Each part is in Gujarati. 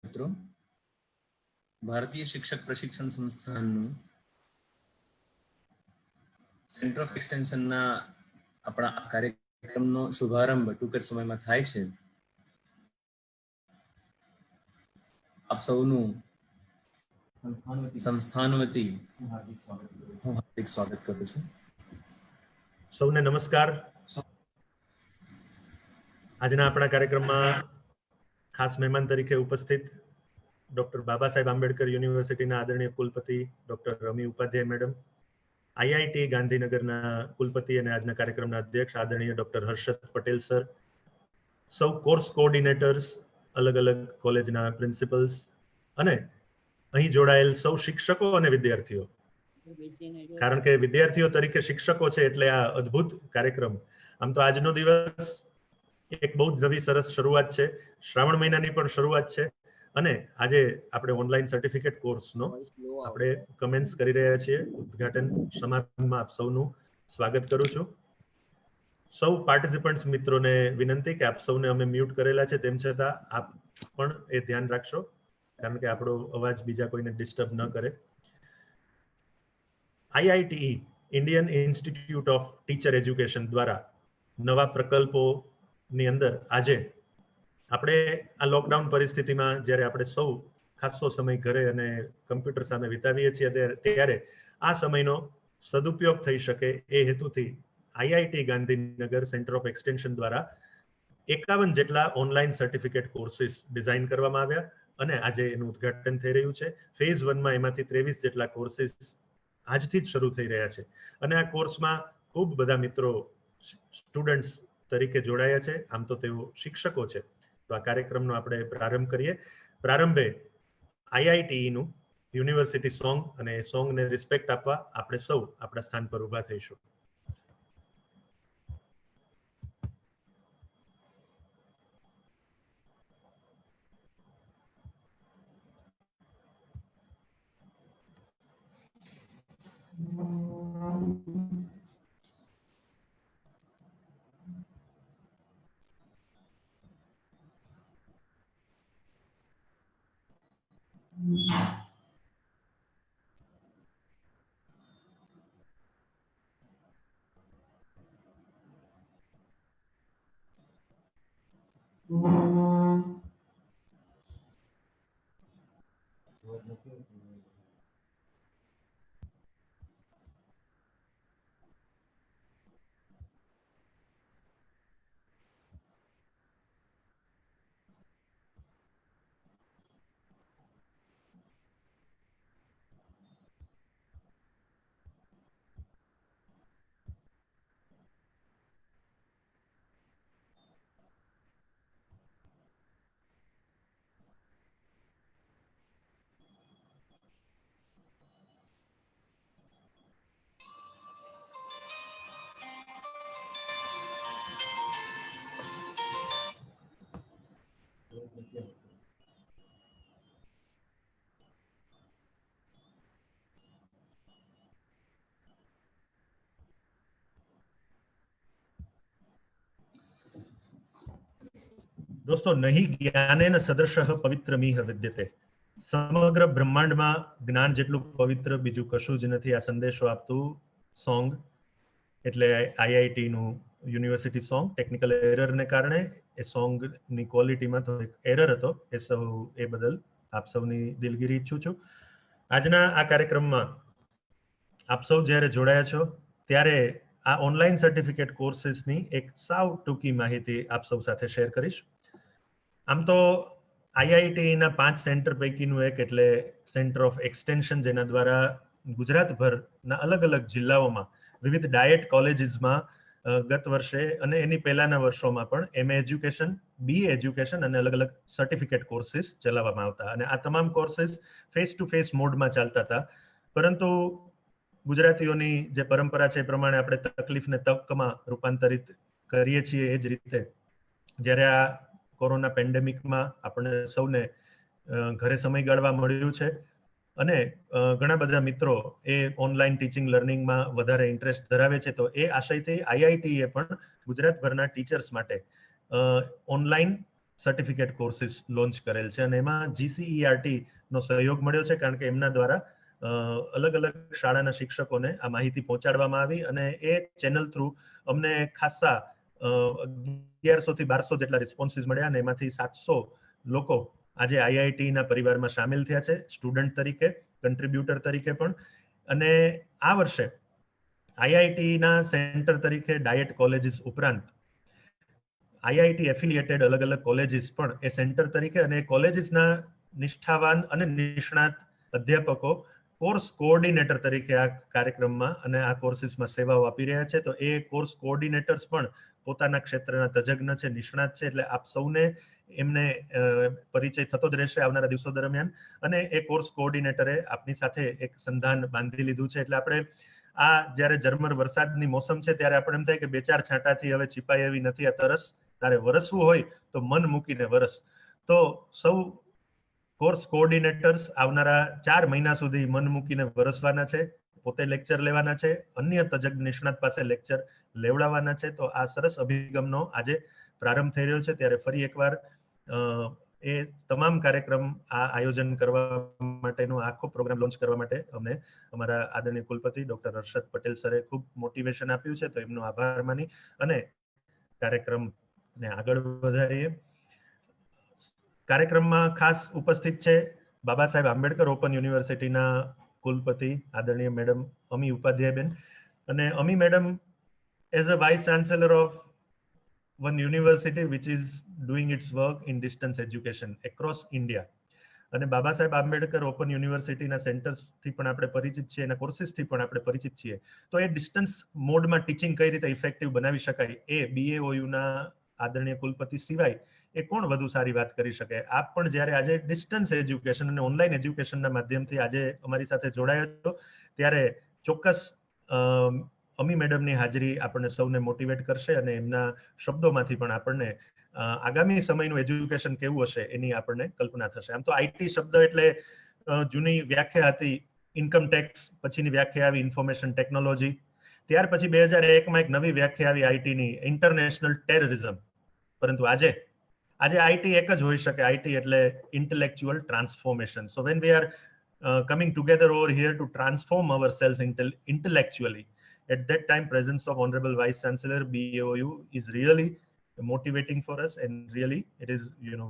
મિત્રો, ભારતીય શિક્ષક પ્રશિક્ષણ સંસ્થાનનું સેન્ટર ઓફ એક્સટેન્શનના આપણા કાર્યક્રમનો શુભારંભ ટૂંક જ સમયમાં થાય છે. આપ સૌનું સંસ્થાન વતી હું હાર્દિક સ્વાગત કરું છું. સૌને નમસ્કાર. આજના આપણા કાર્યક્રમમાં ખાસ મહેમાન તરીકે ઉપસ્થિત ડોક્ટર બાબા સાહેબ આંબેડકર યુનિવર્સિટીના આદરણીય કુલપતિ ડોક્ટર રમી ઉપાધ્યાય મેડમ, આઈઆઈટી ગાંધીનગરના કુલપતિ અને આજના કાર્યક્રમના અધ્યક્ષ આદરણીય ડોક્ટર હર્ષદ પટેલ સર, સૌ કોર્સ કોઓર્ડિનેટર્સ, અલગ અલગ કોલેજના પ્રિન્સિપલ્સ અને અહીં જોડાયેલ સૌ શિક્ષકો અને વિદ્યાર્થીઓ. કારણ કે વિદ્યાર્થીઓ તરીકે શિક્ષકો છે એટલે આ અદ્ભુત કાર્યક્રમ. આમ તો આજનો દિવસ એક બહુ જ નવી સરસ શરૂઆત છે. શ્રાવણ મહિનાની પણ શરૂઆત છે અને આજે આપણે ઓનલાઈન સર્ટિફિકેટ કોર્સનો આપણે કમેન્સ કરી રહ્યા છીએ. ઉદ્ઘાટન સમારંભમાં આપ સૌનું સ્વાગત કરું છું. સૌ પાર્ટિસિપન્ટ્સ મિત્રોને વિનંતી કે આપ સૌને અમે મ્યુટ કરેલા છે, તેમ છતાં આપ પણ એ ધ્યાન રાખશો કારણ કે આપણો અવાજ બીજા કોઈને ડિસ્ટર્બ ન કરે. IITE Indian institute of teacher education દ્વારા નવા પ્રકલ્પોની અંદર આજે આપણે આ લોકડાઉન પરિસ્થિતિમાં જ્યારે આપણે સૌ ખાસો સમય ઘરે અને કમ્પ્યુટર સામે વિતાવીએ છીએ ત્યારે આ સમયનો સદુપયોગ થઈ શકે એ હેતુથી IIT Gandhinagar centre of extension દ્વારા 51 જેટલા ઓનલાઈન સર્ટિફિકેટ કોર્સિસ ડિઝાઇન કરવામાં આવ્યા અને આજે એનું ઉદ્ઘાટન થઈ રહ્યું છે. ફેઝ 1માં એમાંથી 23 જેટલા કોર્સિસ આજથી જ શરૂ થઈ રહ્યા છે અને આ કોર્સમાં ખૂબ બધા મિત્રો સ્ટુડન્ટ્સ તરીકે જોડાયા છે. આમ તો તેઓ શિક્ષકો છે. તો આ કાર્યક્રમનો આપણે પ્રારંભ કરીએ. પ્રારંભે આઈઆઈટીઈનું યુનિવર્સિટી સોંગ અને સોંગને રિસ્પેક્ટ આપવા આપણે સૌ આપણા સ્થાન પર ઊભા થઈશું. દોસ્તો, નહીં જ્ઞાનેન સદૃશઃ પવિત્રમિહ વિદ્યતે. સમગ્ર બ્રહ્માંડમાં જ્ઞાન જેટલું પવિત્ર બીજું કશું જ નથી. આ સંદેશો આપતું સોંગ એટલે આઈઆઈટીનું યુનિવર્સિટી સોંગ. ટેકનિકલ એરરને કારણે એ સોંગની ક્વોલિટીમાં થોડીક એરર હતો. એ બદલ આપ સૌની દિલગીરી ઈચ્છું છું. આજના આ કાર્યક્રમમાં આપ સૌ જ્યારે જોડાયા છો ત્યારે આ ઓનલાઈન સર્ટિફિકેટ કોર્સિસની એક સાવ ટૂંકી માહિતી આપ સૌ સાથે શેર કરીશ. આમ તો આઈઆઈટીના 5 સેન્ટર પૈકીનું એક એટલે સેન્ટર ઓફ એક્સટેન્શન, જેના દ્વારા ગુજરાતભરના અલગ અલગ જિલ્લાઓમાં વિવિધ ડાયટ કોલેજીસમાં ગત વર્ષે અને એની પહેલાના વર્ષોમાં પણ એમએ એજ્યુકેશન, બીએ એજ્યુકેશન અને અલગ અલગ સર્ટિફિકેટ કોર્સિસ ચલાવવામાં આવતા અને આ તમામ કોર્સિસ ફેસ ટુ ફેસ મોડમાં ચાલતા હતા. પરંતુ ગુજરાતીઓની જે પરંપરા છે એ પ્રમાણે આપણે તકલીફને તકમાં રૂપાંતરિત કરીએ છીએ. એ જ રીતે જ્યારે આ કોરોના પેન્ડેમિકમાં આપણે સૌને ઘરે સમય ગાળવા મળ્યું છે અને ઘણા બધા મિત્રો એ ઓનલાઈન ટીચિંગ લર્નિંગમાં વધારે ઇન્ટરેસ્ટ ધરાવે છે. તો એ આશયથી આઈઆઈટીએ પણ ગુજરાતભરના ટીચર્સ માટે ઓનલાઈન સર્ટિફિકેટ કોર્સિસ લોન્ચ કરેલ છે અને એમાં GCERT નો સહયોગ મળ્યો છે, કારણ કે એમના દ્વારા અલગ અલગ શાળાના શિક્ષકોને આ માહિતી પહોંચાડવામાં આવી અને એ ચેનલ થ્રુ અમને ખાસા 1100 થી 1200 જેટલા રિસ્પોન્સીસ મળ્યા અને એમાંથી 700 લોકો આજે IIT ના પરિવારમાં સામેલ થયા છે, સ્ટુડન્ટ તરીકે, કન્ટ્રીબ્યુટર તરીકે પણ. અને આ વર્ષે IIT ના સેન્ટર તરીકે ડાયટ કોલેજીસ ઉપરાંત IIT એફિલિએટેડ અલગ અલગ કોલેજીસ પણ એ સેન્ટર તરીકે અને કોલેજીસના નિષ્ઠાવાન અને નિષ્ણાત અધ્યાપકો કોર્સ કોઓર્ડિનેટર તરીકે આ કાર્યક્રમમાં અને આ કોર્સિસમાં સેવાઓ આપી રહ્યા છે. તો એ કોર્સ કોઓર્ડિનેટર્સ પણ પોતાના ક્ષેત્રના તજજ્ઞ છે, નિષ્ણાત છે, એટલે આપ સૌને એમને પરિચય થતો જ રહેશે આવનારા દિવસો દરમિયાન. અને એ કોર્સ કોઓર્ડિનેટરે આપની સાથે એક સંધાન બાંધી લીધું છે. એટલે આપણે આ જ્યારે ઝરમર વરસાદની મોસમ છે ત્યારે આપણે એમ થાય કે 2-4 છાંટાથી હવે છીપાય એવી નથી આ તરસ. તારે વરસવું હોય તો મન મૂકીને વરસ. તો સૌ કોર્સ કોઓર્ડિનેટર્સ આવનારા 4 મહિના સુધી મન મૂકીને વરસવાના છે, પોતે લેક્ચર લેવાના છે, અન્ય તજજ્ઞ નિષ્ણાત પાસે લેક્ચર લેવડાવવાના છે. તો આ સરસ અભિગમનો આજે પ્રારંભ થઈ રહ્યો છે. ત્યારે ફરી એકવાર એ તમામ કાર્યક્રમ આ આયોજન કરવા માટેનો આખો પ્રોગ્રામ લોન્ચ કરવા માટે અમને અમારા આદરણીય કુલપતિ ડોક્ટર હર્ષદ પટેલ સરે ખૂબ મોટિવેશન આપ્યું છે. તો એમનો આભાર માની અને કાર્યક્રમને આગળ વધારીએ. કાર્યક્રમમાં ખાસ ઉપસ્થિત છે બાબા સાહેબ આંબેડકર ઓપન યુનિવર્સિટીના કુલપતિ આદરણીય મેડમ અમી ઉપાધ્યાયબેન. અને Ami madam as a vice chancellor of one university which is doing its work in distance education across India. અને બાબા સાહેબ આંબેડકર ઓપન યુનિવર્સિટીના સેન્ટર્સથી પણ આપણે પરિચિત છીએ, એના કોર્સિસથી પણ આપણે પરિચિત છીએ. તો એ ડિસ્ટન્સ મોડમાં ટીચિંગ કઈ રીતે ઇફેક્ટિવ બનાવી શકાય એ BAOUના આદરણીય કુલપતિ સિવાય એ કોણ વધુ સારી વાત કરી શકે. આપ પણ જ્યારે આજે ડિસ્ટન્સ એજ્યુકેશન અને ઓનલાઈન એજ્યુકેશનના માધ્યમથી આજે અમારી સાથે જોડાયા છો ત્યારે ચોક્કસ અમી મેડમની હાજરી આપણને સૌને મોટિવેટ કરશે અને એમના શબ્દોમાંથી પણ આપણને આગામી સમયનું એજ્યુકેશન કેવું હશે એની આપણને કલ્પના થશે. આમ તો IT શબ્દ એટલે જૂની વ્યાખ્યા હતી ઇન્કમ ટેક્સ, પછીની વ્યાખ્યા આવી ઇન્ફોર્મેશન ટેકનોલોજી, ત્યાર પછી 2001માં એક નવી વ્યાખ્યા આવી ITની, ઇન્ટરનેશનલ ટેરરિઝમ. પરંતુ આજે IT એક જ હોઈ શકે. IT એટલે intellectual transformation. So when we are coming together over here to transform ourselves intellectually, at that time presence of honorable vice chancellor BAOU is really motivating for us and really it is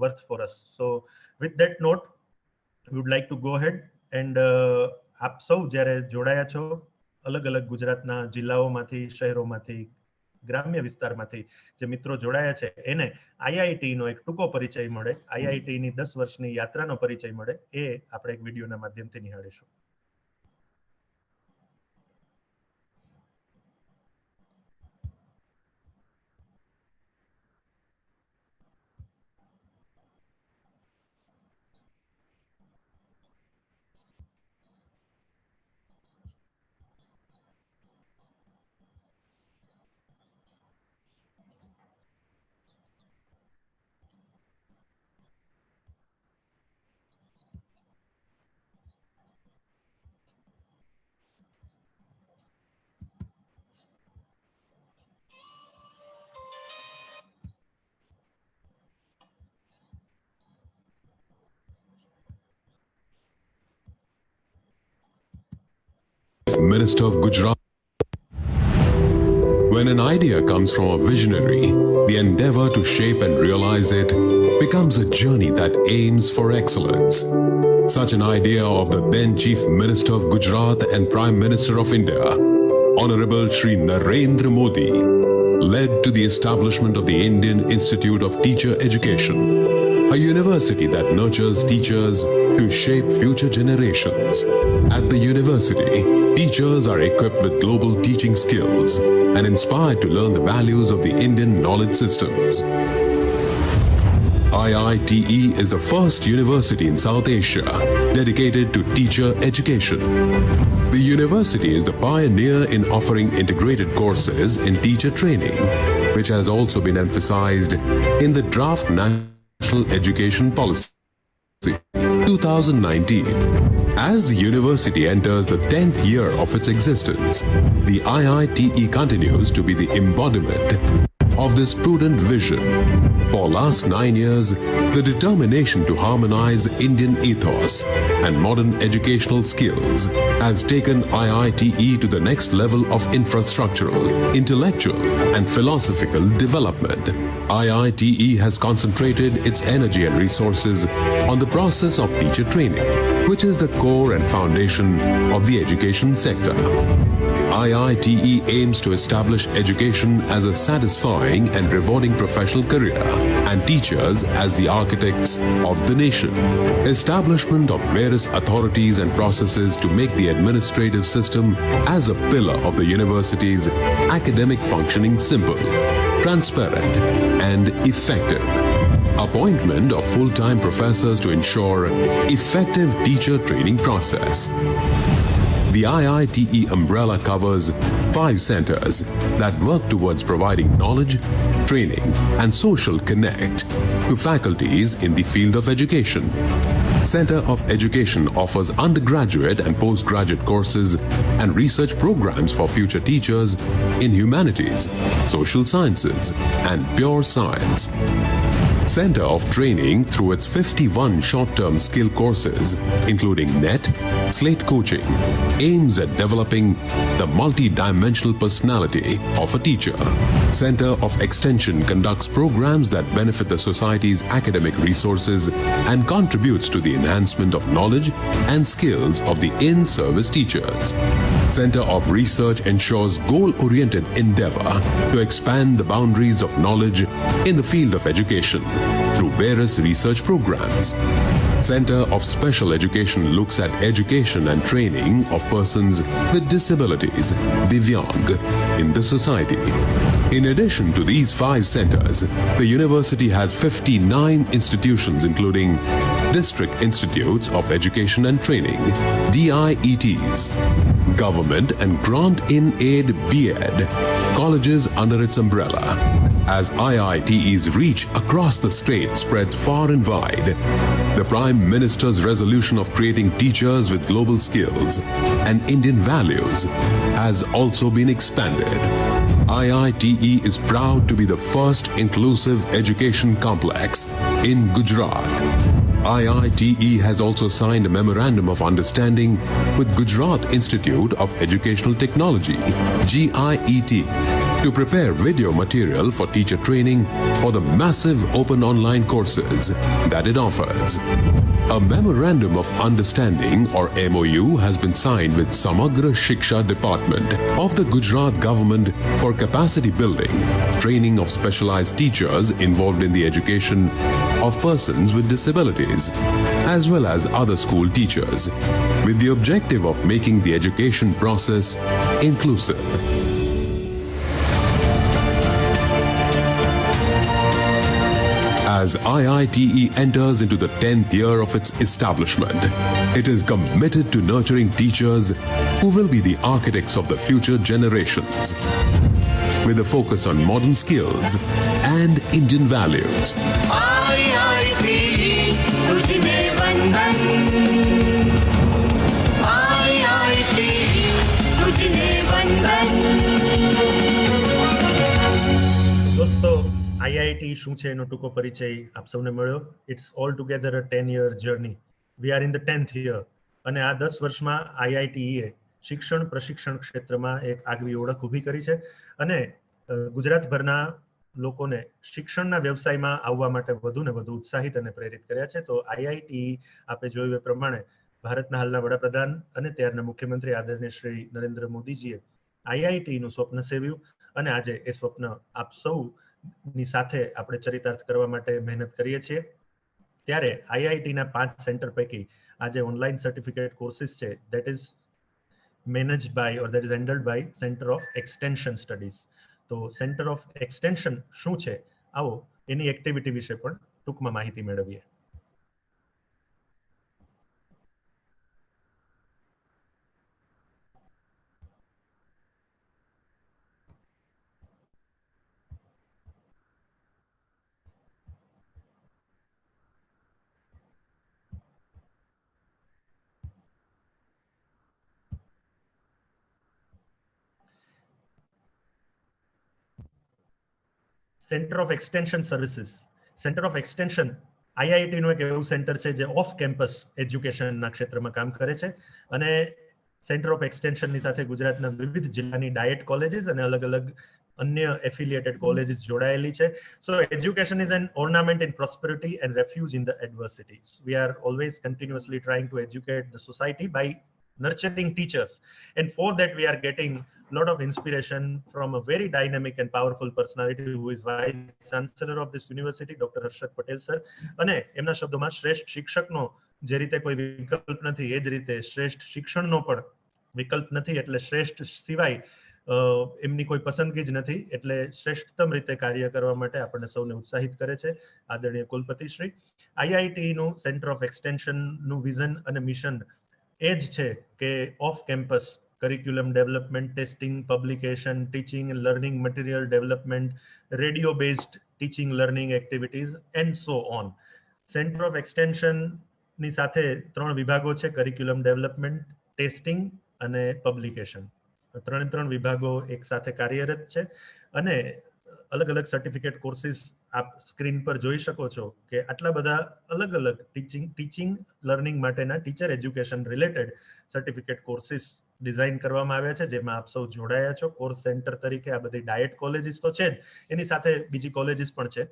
worth for us. So with that note we would like to go ahead and આપ સૌ જ્યારે જોડાયા છો અલગ અલગ ગુજરાતના જિલ્લાઓમાંથી, શહેરોમાંથી, ગ્રામ્ય વિસ્તારમાંથી જે મિત્રો જોડાયા છે એને IIT નો એક ટૂંકો પરિચય મળે, IIT ની 10 વર્ષની યાત્રાનો પરિચય મળે, એ આપણે એક વિડીયોના માધ્યમથી નિહાળીશું. Minister of Gujarat. When an idea comes from a visionary, the endeavor to shape and realize it becomes a journey that aims for excellence. Such an idea of the then Chief Minister of Gujarat and Prime Minister of India, Honorable Shri Narendra Modi, led to the establishment of the Indian Institute of Teacher Education, a university that nurtures teachers to shape future generations. At the university, teachers are equipped with global teaching skills and inspired to learn the values of the Indian knowledge systems. IITE is the first university in South Asia dedicated to teacher education. The university is the pioneer in offering integrated courses in teacher training, which has also been emphasized in the Draft National Education Policy 2019. As the university enters the 10th year of its existence, the IITE continues to be the embodiment of this prudent vision. For last 9 years, the determination to harmonize Indian ethos and modern educational skills has taken IITE to the next level of infrastructural, intellectual, and philosophical development. IITE has concentrated its energy and resources on the process of teacher training, which is the core and foundation of the education sector. IITE aims to establish education as a satisfying and rewarding professional career and teachers as the architects of the nation. Establishment of various authorities and processes to make the administrative system as a pillar of the university's academic functioning simple, transparent, and effective. Appointment of full-time professors to ensure effective teacher training process. The IITE umbrella covers 5 centers that work towards providing knowledge, training, and social connect to faculties in the field of education. Center of Education offers undergraduate and postgraduate courses and research programs for future teachers in humanities, social sciences, and pure science. Center of Training, through its 51 short-term skill courses, including NET, Slate Coaching, aims at developing the multi-dimensional personality of a teacher. Center of Extension conducts programs that benefit the society's academic resources and contributes to the enhancement of knowledge and skills of the in-service teachers. Center of Research ensures goal-oriented endeavor to expand the boundaries of knowledge in the field of education through various research programs. Center of Special Education looks at education and training of persons with disabilities, Divyang, in the society. In addition to these 5 centers, the university has 59 institutions including District Institutes of Education and Training, DIETs, Government and Grant-in-Aid B.Ed, colleges under its umbrella. As IITE's reach across the state spreads far and wide, the Prime Minister's resolution of creating teachers with global skills and Indian values has also been expanded. IITE is proud to be the first inclusive education complex in Gujarat. IITE has also signed a Memorandum of Understanding with Gujarat Institute of Educational Technology, GIET, to prepare video material for teacher training for the massive open online courses that it offers. A Memorandum of Understanding or MOU has been signed with Samagra Shiksha Department of the Gujarat government for capacity building, training of specialized teachers involved in the education of persons with disabilities, as well as other school teachers, with the objective of making the education process inclusive. As IITE enters into the 10th year of its establishment, it is committed to nurturing teachers who will be the architects of the future generations, with a focus on modern skills and Indian values. IITE तुझमें वंदन, IITE तुझमें वंदन. દોસ્તો આઈઆઈટી શું છે એનો ટૂંકો પરિચય આપ સૌને મળ્યો. It's all together a 10-year journey. We are in the 10th year અને આ 10 વર્ષમાં આઈઆઈટીએ શિક્ષણ પ્રશિક્ષણ ક્ષેત્રમાં એક આગવી ઓળખ ઊભી કરી છે અને ગુજરાતભરના લોકોને શિક્ષણના વ્યવસાયમાં આવવા માટે વધુ ને વધુ ઉત્સાહિત અને પ્રેરિત કર્યા છે. તો આઈઆઈટી આપે જોયું એ પ્રમાણે ભારતના હાલના વડાપ્રધાન અને ત્યારના મુખ્યમંત્રી આદરણીય શ્રી નરેન્દ્ર મોદીજીએ આઈઆઈટીનું સ્વપ્ન સેવ્યું અને આજે એ સ્વપ્ન આપ સૌની સાથે આપણે ચરિતાર્થ કરવા માટે મહેનત કરીએ છીએ. ત્યારે આઈઆઈટીના 5 સેન્ટર પૈકી આજે ઓનલાઈન સર્ટિફિકેટ કોર્સિસ છે that is managed by or that is handled by Center of Extension Studies. તો સેન્ટર ઓફ એક્સટેન્શન શું છે, આવો એની એક્ટિવિટી વિશે પણ ટૂંકમાં માહિતી મેળવીએ. Centre of extension services. Centre of extension IIT નું એક એવું સેન્ટર છે જે ઓફ કેમ્પસ એજ્યુકેશનના ક્ષેત્રમાં કામ કરે છે અને સેન્ટર ઓફ એક્સટેન્શનની સાથે ગુજરાતના વિવિધ જિલ્લાની ડાયટ કોલેજીસ અને અલગ અલગ અન્ય એફિલિએટેડ કોલેજીસ જોડાયેલી છે. So education is an ornament in prosperity and refuge in the adversity. We are always continuously trying to educate the society by nurturing teachers, and for that we are getting a lot of inspiration from a very dynamic and powerful personality who is vice chancellor of this university, Dr. Harshad Patel sir. અને એમના શબ્દોમાં શ્રેષ્ઠ શિક્ષકનો જે રીતે કોઈ વિકલ્પ નથી એ જ રીતે શ્રેષ્ઠ શિક્ષણનો પણ વિકલ્પ નથી, એટલે શ્રેષ્ઠ સિવાય એમની કોઈ પસંદગી જ નથી, એટલે શ્રેષ્ઠતમ રીતે કાર્ય કરવા માટે આપણને સૌને ઉત્સાહિત કરે છે આદરણીય કુલપતિ શ્રી. આઈઆઈટી નું સેન્ટર ઓફ એક્સટેન્શન નું વિઝન અને મિશન એ જ છે કે off campus curriculum development, testing, publication, teaching, learning material development, radio based teaching learning activities and so on. Centre of એક્સટેન્શનની સાથે 3 વિભાગો છે, કરિક્યુલમ ડેવલપમેન્ટ, ટેસ્ટિંગ અને પબ્લિકેશન. 3 વિભાગો એક સાથે કાર્યરત છે અને અલગ અલગ સર્ટિફિકેટ કોર્સિસ આપ સ્ક્રીન પર જોઈ શકો છો કે આટલા બધા અલગ અલગ ટીચિંગ લર્નિંગ માટેના teacher education related certificate courses design કરવામાં આવ્યા છે, જેમાં આપ સૌ જોડાયા છો. કોર્સ સેન્ટર તરીકે આ બધી ડાયટ કોલેજીસ તો છે જ, એની સાથે બીજી કોલેજીસ પણ છે.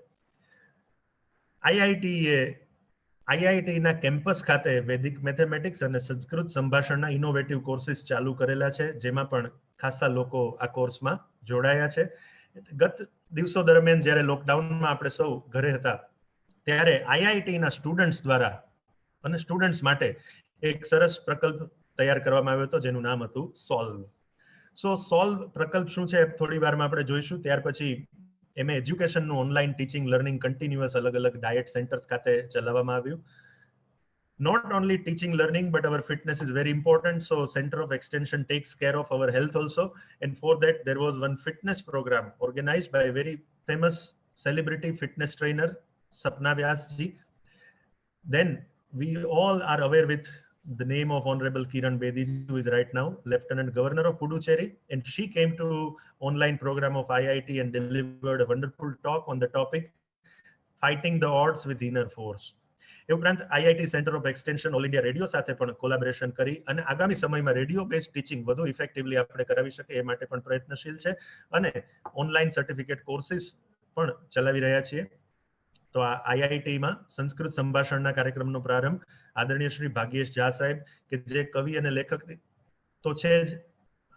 આઈઆઈટીના કેમ્પસ ખાતે વૈદિક મેથેમેટિક્સ અને સંસ્કૃત સંભાષણના ઇનોવેટિવ કોર્સિસ ચાલુ કરેલા છે, જેમાં પણ ખાસા લોકો આ કોર્સમાં જોડાયા છે. ગત દિવસો દરમિયાન જ્યારે લોકડાઉનમાં આપણે સૌ ઘરે હતા ત્યારે આઈઆઈટીના સ્ટુડન્ટ્સ દ્વારા અને સ્ટુડન્ટ્સ માટે એક સરસ પ્રકલ્પ તૈયાર કરવામાં આવ્યો હતો, જેનું નામ હતું સોલ્વ. સોલ્વ પ્રકલ્પ શું છે થોડી વારમાં આપણે જોઈશું. ત્યાર પછી એજ્યુકેશનનું ઓનલાઈન ટીચિંગ લર્નિંગ કન્ટિન્યુઅસ અલગ અલગ ડાયટ સેન્ટર્સ ખાતે ચલાવવામાં આવ્યું. Not only teaching learning, but our fitness is very important. So Center of Extension takes care of our health also. And for that, there was one fitness program organized by a very famous celebrity fitness trainer, Sapna Vyas ji. Then we all are aware with the name of Honorable Kiran Bedi, who is right now Lieutenant Governor of Puducherry. And she came to online program of IIT and delivered a wonderful talk on the topic, Fighting the Odds with Inner Force. એ ઉપરાંત IIT centre of extension all India radio સાથે પણ કોલાબોરેશન કરી અને આગામી સમયમાં રેડિયો બેઝ ટીચિંગ વધુ ઇફેક્ટિવલી આપણે કરાવી શકીએ એ માટે પણ પ્રયત્નશીલ છે અને ઓનલાઈન સર્ટિફિકેટ કોર્સિસ પણ ચલાવી રહ્યા છીએ. તો આ આઈઆઈટીમાં સંસ્કૃત સંભાષણના કાર્યક્રમનો પ્રારંભ આદરણીય શ્રી ભાગ્યેશ ઝા સાહેબ, કે જે કવિ અને લેખક તો છે જ,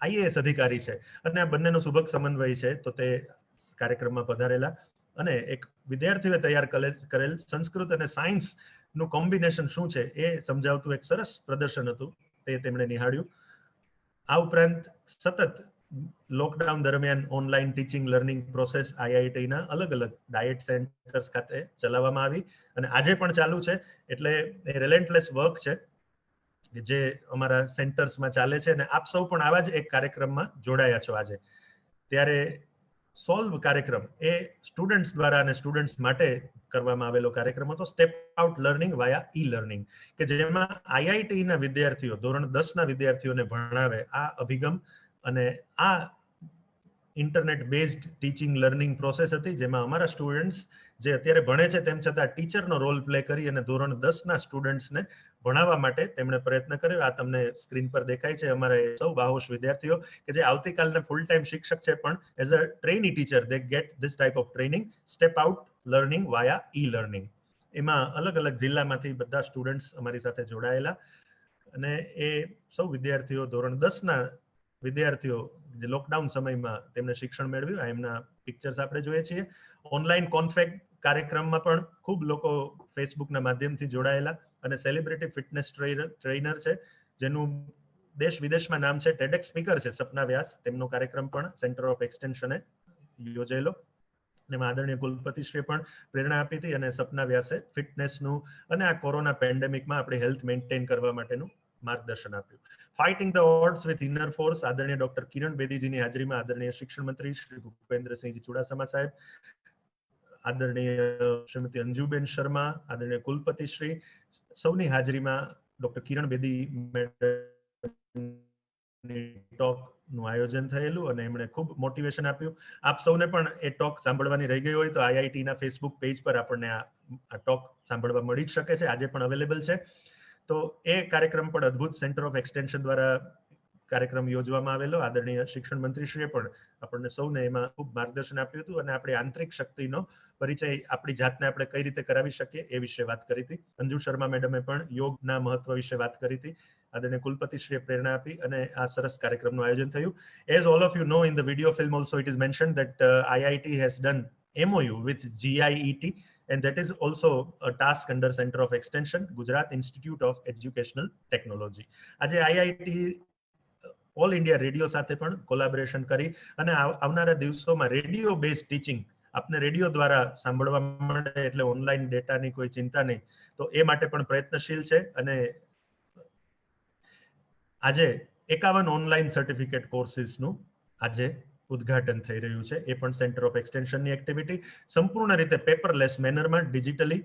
આઈએએસ અધિકારી છે અને આ બંનેનો સુભગ સમન્વય છે, તો તે કાર્યક્રમમાં પધારેલા અને એક વિદ્યાર્થીઓએ તૈયાર કરેલ સંસ્કૃત અને સાયન્સ નું કોમ્બિનેશન શું છે એ સમજાવતું એક સરસ પ્રદર્શન હતું, તે તેમણે નિહાળ્યું. આ ઉપરાંત સતત લોકડાઉન દરમિયાન ઓનલાઈન ટીચિંગ લર્નિંગ પ્રોસેસ આઈઆઈટીના અલગ અલગ ડાયટ સેન્ટર્સ ખાતે ચલાવવામાં આવી અને આજે પણ ચાલુ છે. એટલે એ રિલેન્ટલેસ વર્ક છે જે અમારા સેન્ટર્સમાં ચાલે છે અને આપ સૌ પણ આવા જ એક કાર્યક્રમમાં જોડાયા છો આજે. ત્યારે સોલ્વ કાર્યક્રમ એ સ્ટુડન્ટ્સ દ્વારા અને સ્ટુડન્ટ્સ માટે કરવામાં આવેલો કાર્યક્રમ હતો, સ્ટેપ આઉટ લર્નિંગ વાયા ઈ લર્નિંગ, કે જેમાં આઈઆઈટીના વિદ્યાર્થીઓ ધોરણ 10ના વિદ્યાર્થીઓને ભણાવે આ અભિગમ અને આ internet based teaching learning process હતી, જેમાં અમારા સ્ટુડન્ટ્સ જે અત્યારે ભણે છે તેમ છતાં ટીચરનો રોલ પ્લે કરી અને ધોરણ 10ના સ્ટુડન્ટ્સને ભણાવવા માટે તેમણે પ્રયત્ન કર્યો. આ તમને સ્ક્રીન પર દેખાય છે અમારા સૌ બાહોશ વિદ્યાર્થીઓ કે જે આવતીકાલના ફૂલ ટાઈમ શિક્ષક છે, પણ as a trainee teacher they gate this type of training, step out learning via e learning. એમાં અલગ અલગ જિલ્લામાંથી બધા સ્ટુડન્ટ્સ અમારી સાથે જોડાયેલા અને એ સૌ વિદ્યાર્થીઓ ધોરણ 10ના વિદ્યાર્થીઓ જે લોકડાઉન સમયમાં તેમને શિક્ષણ મેળવ્યું. આ એમના પિક્ચર્સ આપણે જોઈએ છીએ. ઓનલાઈન કોન્ફેગ કાર્યક્રમમાં પણ ખૂબ લોકો ફેસબુકના માધ્યમથી જોડાયેલા અને સેલિબ્રિટી ફિટનેસ ટ્રેનર છે જેનું દેશ વિદેશમાં નામ છે, ટેડેક્સ સ્પીકર છે સપના વ્યાસ, તેમનો કાર્યક્રમ પણ સેન્ટર ઓફ એક્સટેન્શને યોજેલો. એમાં આદરણીય કુલપતિશ્રીએ પણ પ્રેરણા આપી હતી અને સપના વ્યાસે ફિટનેસનું અને આ કોરોના પેન્ડેમિકમાં આપણી હેલ્થ મેન્ટેન કરવા માટેનું માર્ગદર્શન આપ્યું. Fighting the odds with inner force, આદરણીય ડોક્ટર કિરણ બેદીજીની હાજરીમાં આદરણીય શિક્ષણ મંત્રી શ્રી ભૂપેન્દ્રસિંહજી ચુડાસમા સાહેબ, આદરણીય શ્રીમતી અંજુબેન શર્મા, આદરણીય કુલપતિશ્રી, સૌની હાજરીમાં ડોક્ટર કિરણ બેદી ટોક નું આયોજન થયેલું અને એમણે ખૂબ મોટિવેશન આપ્યું. આપ સૌને પણ એ ટોક સાંભળવાની રહી ગઈ હોય તો IIT ના ફેસબુક પેજ પર આપણને આ ટોક સાંભળવા મળી જ શકે છે, આજે પણ અવેલેબલ છે. તો એ કાર્યક્રમ પણ અદ્ભુત સેન્ટર ઓફ એક્સટેન્શન દ્વારા કાર્યક્રમ યોજવામાં આવેલો. આદરણીય શિક્ષણ મંત્રીશ્રીએ પણ આપણને સૌને એમાં ખૂબ માર્ગદર્શન આપ્યું હતું અને આપણી આંતરિક શક્તિનો પરિચય આપણી જાતને આપણે કઈ રીતે કરાવી શકીએ એ વિશે વાત કરી હતી. અંજુ શર્મા મેડમે પણ યોગના મહત્વ વિશે વાત કરી હતી. આદરણીય કુલપતિશ્રીએ પ્રેરણા આપી અને આ સરસ કાર્યક્રમનું આયોજન થયું. As all of you know, in the video film also it is mentioned that IIT has done MOU with GIET, and that is also a task under Center of Extension, Gujarat Institute of Educational Technology. આજે IIT ઓલ ઇન્ડિયા રેડિયો સાથે પણ કોલાબોરેશન કરી અને આવનારા દિવસોમાં રેડિયો બેઝ ટીચિંગ આપને રેડિયો દ્વારા સાંભળવા મળે, એટલે ઓનલાઈન ડેટાની કોઈ ચિંતા નહીં, તો એ માટે પણ પ્રયત્નશીલ છે. અને આજે 51 ઓનલાઈન સર્ટિફિકેટ કોર્સિસનું આજે ઉદ્ઘાટન થઈ રહ્યું છે. એ પણ સેન્ટર ઓફ એક્સટેન્શનની એક્ટિવિટી સંપૂર્ણ રીતે પેપરલેસ મેનરમાં ડિજિટલી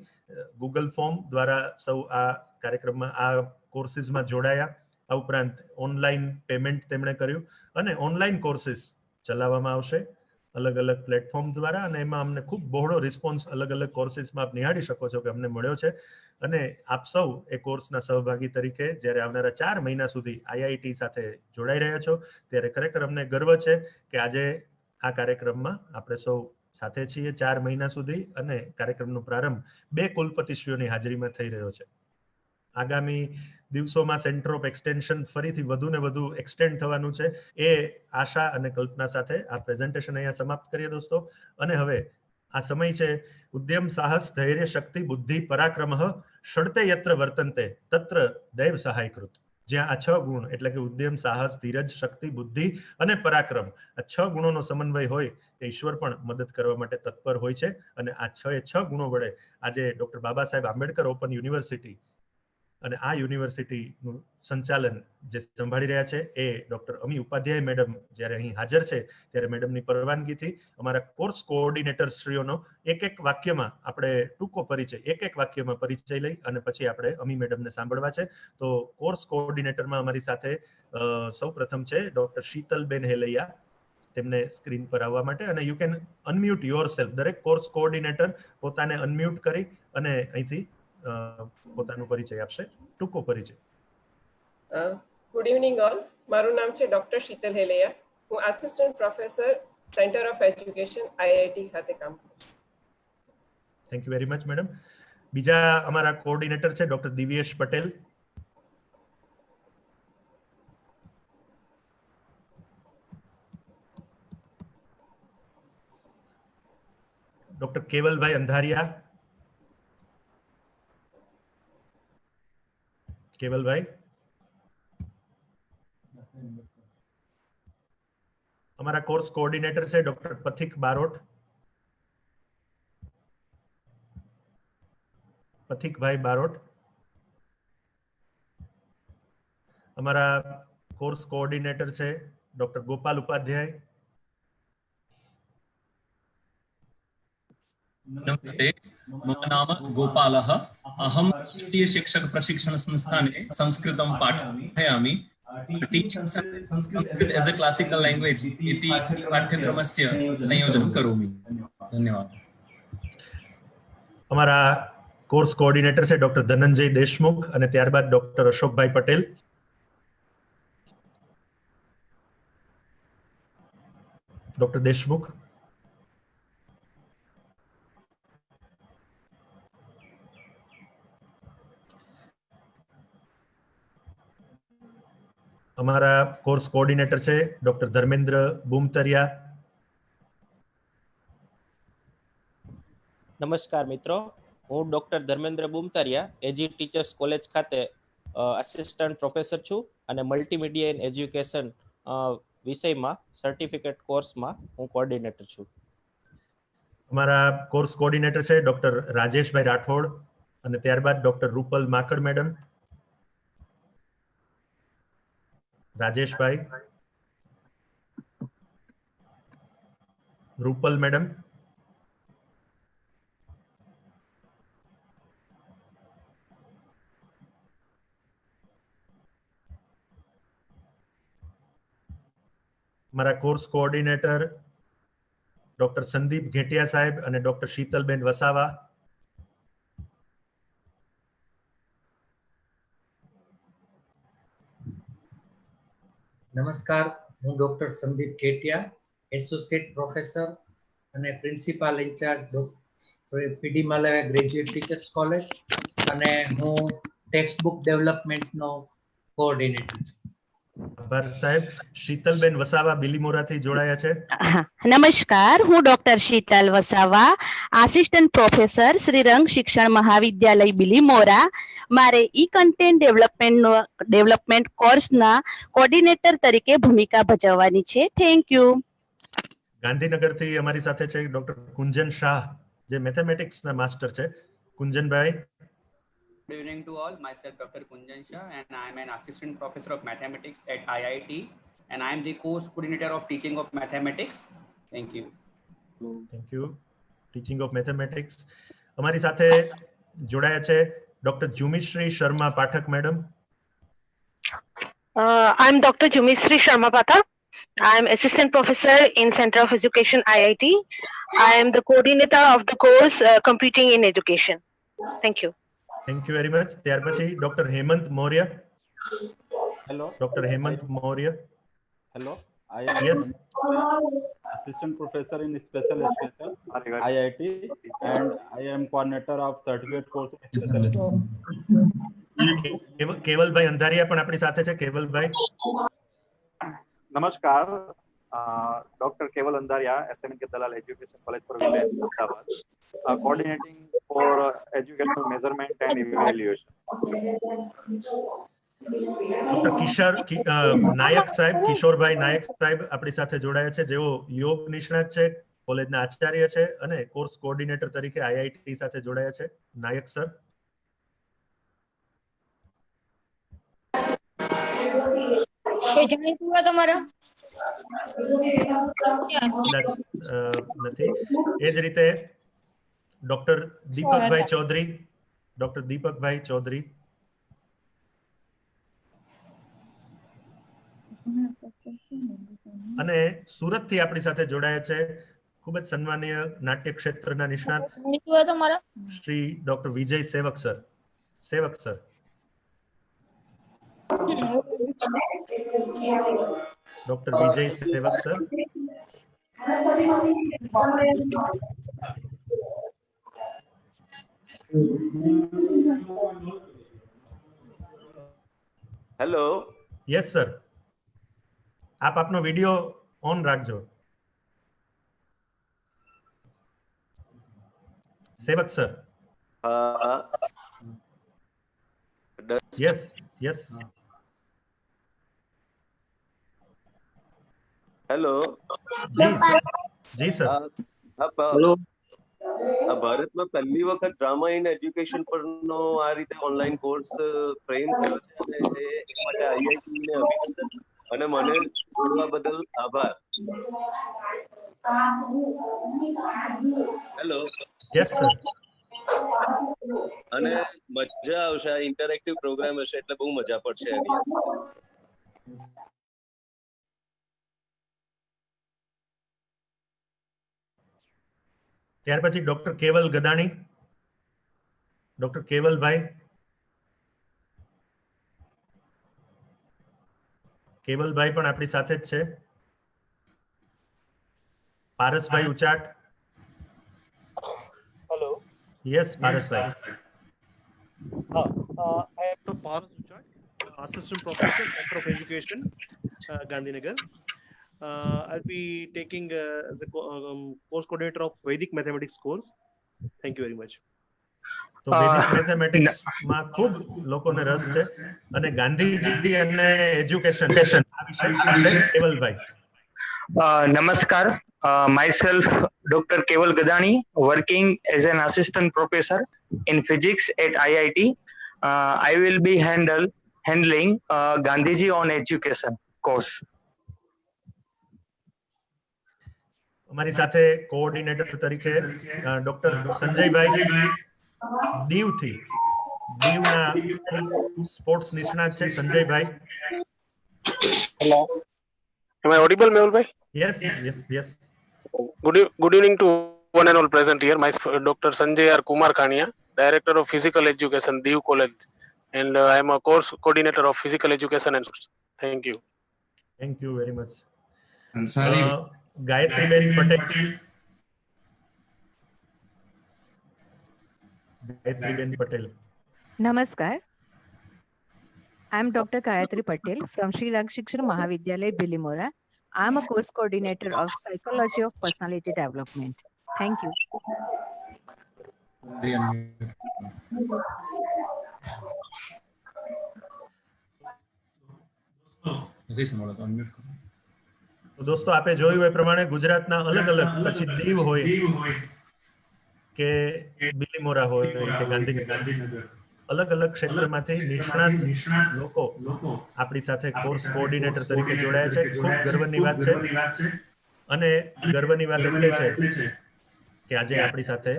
ગૂગલ ફોર્મ દ્વારા સૌ આ કાર્યક્રમમાં આ કોર્સિસમાં જોડાયા. આ ઉપરાંત ઓનલાઈન પેમેન્ટ તેમણે કર્યું અને ઓનલાઈન કોર્સિસ ચલાવવામાં આવશે અલગ અલગ પ્લેટફોર્મ દ્વારા, અને એમાં અમને ખૂબ બહોળો રિસ્પોન્સ અલગ અલગ કોર્સિસમાં આપ નિહાળી શકો છો કે અમને મળ્યો છે. અને આપ સૌ એ કોર્સના સહભાગી તરીકે જ્યારે આવનારા 4 મહિના સુધી IIT સાથે જોડાઈ રહ્યા છો, ત્યારે ખરેખર અમને ગર્વ છે કે આજે આ કાર્યક્રમમાં આપણે સૌ સાથે છીએ 4 મહિના સુધી, અને કાર્યક્રમનો પ્રારંભ 2 કુલપતિશ્રીઓની હાજરીમાં થઈ રહ્યો છે. આગામી દિવસોમાં સેન્ટર ઓફ એક્સટેન્શન ફરીથી વધુ ને વધુ એક્સટેન્ડ થવાનું છે, એ આશા અને કલ્પના સાથે આ પ્રેઝન્ટેશન અહીંયા સમાપ્ત કરીએ દોસ્તો. અને હવે આ સમય છે ઉદ્યમ સાહસ ધૈર્ય શક્તિ બુદ્ધિ પરાક્રમઃ ષડતે યત્ર વર્તન્તે તત્ર દૈવ સહાયકૃત. જ્યાં આ 6 ગુણ એટલે કે ઉદ્યમ સાહસ ધીરજ શક્તિ બુદ્ધિ અને પરાક્રમ, આ 6 ગુણોનો સમન્વય હોય તે ઈશ્વર પણ મદદ કરવા માટે તત્પર હોય છે. અને આ 6 ગુણો વડે આજે doctor Baba Saheb Ambedkar open university અને આ યુનિવર્સિટીનું સંચાલન જે સંભાળી રહ્યા છે એ ડોક્ટર અમી ઉપાધ્યાય મેડમ જ્યારે અહીં હાજર છે, ત્યારે મેડમની પરવાનગીથી અમારા કોર્સ કોઓર્ડિનેટર શ્રીઓનો એક વાક્યમાં આપણે ટૂંકો પરિચય એક વાક્યમાં પરિચય લઈ અને પછી આપણે અમી મેડમને સાંભળવા છે. તો કોર્સ કોઓર્ડિનેટરમાં અમારી સાથે સૌ પ્રથમ છે ડોક્ટર શીતલબેન હેલૈયા, તેમને સ્ક્રીન પર આવવા માટે, અને યુ કેન અનમ્યુટ યોરસેલ્ફ. દરેક કોર્સ કોઓર્ડિનેટર પોતાને અનમ્યુટ કરી અને અહીંથી પોતાનો પરિચય આપશે, ટૂંકો પરિચય. Good evening all. મારું નામ છે ડોક્ટર શીતલ હેલૈયા. હું assistant professor centre of education IIT ખાતે કામ કરું છું. Thank you very much madam. બીજા અમારા કોઓર્ડિનેટર છે ડોક્ટર દિવ્યેશ પટેલ. ડોક્ટર કેવલભાઈ અંધારિયા. કેવલભાઈ. અમારા કોર્સ કોઓર્ડિનેટર છે ડોક્ટર પથિક બારોટ. પથિકભાઈ બારોટ. અમારા કોર્સ કોઓર્ડિનેટર છે ડોક્ટર ગોપાલ ઉપાધ્યાય. नमस्ते, मम नाम गोपालः. अहं भारतीय शिक्षक प्रशिक्षण संस्थाने संस्कृतं पाठयामि. Teaching Sanskrit as a classical language इति पाठ्यक्रमस्य संयोजनं करोमि. धन्यवाद. અમારા કોર્સ કોઓર્ડિનેટર છે ડોક્ટર ધનંજય દેશમુખ અને ત્યારબાદ ડોક્ટર અશોકભાઈ પટેલ. ડોક્ટર દેશમુખ. અમારા કોર્સ કોઓર્ડિનેટર છે ડોક્ટર ધર્મેન્દ્ર બુમતરિયા. નમસ્કાર મિત્રો, હું doctor Dharmendra Bumtariya AG teachers college ખાતે આસિસ્ટન્ટ પ્રોફેસર છું અને મલ્ટીમીડિયા ઇન એજ્યુકેશન વિષયમાં સર્ટિફિકેટ કોર્સમાં હું કોઓર્ડિનેટર છું. અમારા કોર્સ કોઓર્ડિનેટર છે ડોક્ટર રાજેશભાઈ રાઠોડ અને ત્યારબાદ doctor Rupal માકડ madam. Rajeshbhai, Rupal madam. મારા course coordinator doctor Sandeep Ghetiya સાહેબ અને ડોક્ટર શીતલબેન વસાવા. નમસ્કાર, હું doctor Sandeep CATIA, associate professor અને પ્રિન્સિપાલ ઇન્ચાર્જ પીડી માલવિયા ગ્રેજ્યુએટ ટીચર્સ કોલેજ અને હું ટેક્સ્ટ બુક ડેવલપમેન્ટનો કોઓર્ડિનેટર છું. આભાર સાહેબ. શીતલબેન વસાવા બિલીમોરાથી જોડાયા છે. નમસ્કાર, હું doctor Sheetal Vasava, assistant professor Shrirang શિક્ષણ મહાવિદ્યાલય બિલીમોરા. મારે ઈ કન્ટેન્ટ ડેવલપમેન્ટ કોર્સના કોર્ડિનેટર તરીકે ભૂમિકા ભજવવાની છે. Thank you. ગાંધીનગરથી અમારી સાથે છે ડોક્ટર કુંજન શાહ, જે મેથેમેટિક્સના માસ્ટર છે. કુંજનભાઈ. Good evening to all. Myself Dr. Kunjan Shah and I am an assistant professor of mathematics at IIT and I am the course coordinator of teaching of mathematics. Thank you. Thank you. Teaching of mathematics. અમારી સાથે જોડાયા છે doctor Jumishree Sharma Pathak madam. I am Dr. Jumisri Sharma Pathak. I am assistant professor in Center of Education IIT. I am the coordinator of the course Computing in Education. Thank you. Thank you very much. ત્યાર પછી doctor Hemant Maurya. Hello. Doctor Hemant Maurya. Hello. I am assistant professor in special education IIT and I am coordinator of certificate course in special education. કેવલભાઈ અંધારિયા પણ આપણી સાથે છે. કેવલભાઈ. નમસ્કાર, doctor Keval Andhariya, SMNK Dalal education college for village Ahmedabad, coordinating for educational measurement and evaluation. Doctor Nayak સાહેબ, કિશોરભાઈ નાયક સાહેબ આપણી સાથે જોડાયા છે, જેઓ યોગ નિષ્ણાત છે, કોલેજના આચાર્ય છે અને કોર્સ કોઓર્ડિનેટર તરીકે IIT સાથે જોડાયા છે. નાયક સર. નથી. એ જ રીતે ડોક્ટર દીપકભાઈ ચૌધરી. ડોક્ટર દીપકભાઈ ચૌધરી. અને સુરતથી આપણી સાથે જોડાયા છે ખૂબ જ સન્માનીય નાટ્ય ક્ષેત્રના નિષ્ણાત શ્રી ડોક્ટર વિજય સેવક સર. સેવક સર. ડોક્ટર વિજય સેવક સર. હેલો. Yes sir. આપ આપનો વિડિયો ઓન રાખજો. સેવક સર. Yes yes. હેલો. જી સર. હેલો. ભારતમાં પહેલી વખત ડ્રામા ઇન એજ્યુકેશન પરનો આ રીતે ઓનલાઈન કોર્સ ફ્રેમ થયો છે અને એ માટે IIT ને અભિનંદન અને મને જોડવા બદલ આભાર. હેલો. Yes sir. અને મજા આવશે, આ ઇન્ટરેક્ટિવ પ્રોગ્રામ હશે એટલે બહુ મજા પડશે એની અંદર. ત્યાર પછી ડોક્ટર કેવલ ગદાણી. ડોક્ટર કેવલભાઈ. કેવલભાઈ પણ આપણી સાથે જ છે. પારસભાઈ ઉચાટ. હેલો. યસ પારસભાઈ. I am Dr. Paras Uchat, Assistant Professor, Center of Education, Gandhinagar. I'll be taking as a course coordinator of Vedic Mathematics course. Thank you very much. તો બેઝિક મેથેમેટિક્સ માં ખૂબ લોકોને રસ છે અને ગાંધીજી અને એજ્યુકેશન આ વિષય કેવલભાઈ. નમસ્કાર, myself Dr. Keval Gadani, working as an assistant professor in physics at IIT. I will be handling Gandhiji on education course. અમારી સાથે કોઓર્ડિનેટર તરીકે ડોક્ટર સંજયભાઈ દીવથી, દીવના સ્પોર્ટ્સ નિષ્ણાત છે સંજયભાઈ. Hello. Am I audible, Mehul bhai? Yes, yes, yes. Good evening to one and all present here. Myself, Dr. Sanjay R. Kumar Khania, Director of Physical Education, Diu College, and I am a course coordinator of Physical Education and Sports. Thank you. Thank you very much. Ansari. Gayatri Ben Patel. Gayatri Ben Patel. Namaskar. I am Dr. Gayatri Patel from Sri Rang Shikshan Mahavidyalay, Bilimora. I am a course coordinator of Psychology of Personality Development. Thank you. તો દોસ્તો આપે જોયું એ પ્રમાણે ગુજરાતના અલગ અલગ પછી દીવ હોય કે બિલીમોરા હોય કે ગાંધીનગર અલગ અલગ ક્ષેત્રમાંથી નિષ્ણાત લોકો આપણી સાથે કોર્સ કોઓર્ડિનેટર તરીકે જોડાયા છે. ખૂબ ગર્વની વાત છે અને ગર્વની વાત એટલે છે કે આજે આપણી સાથે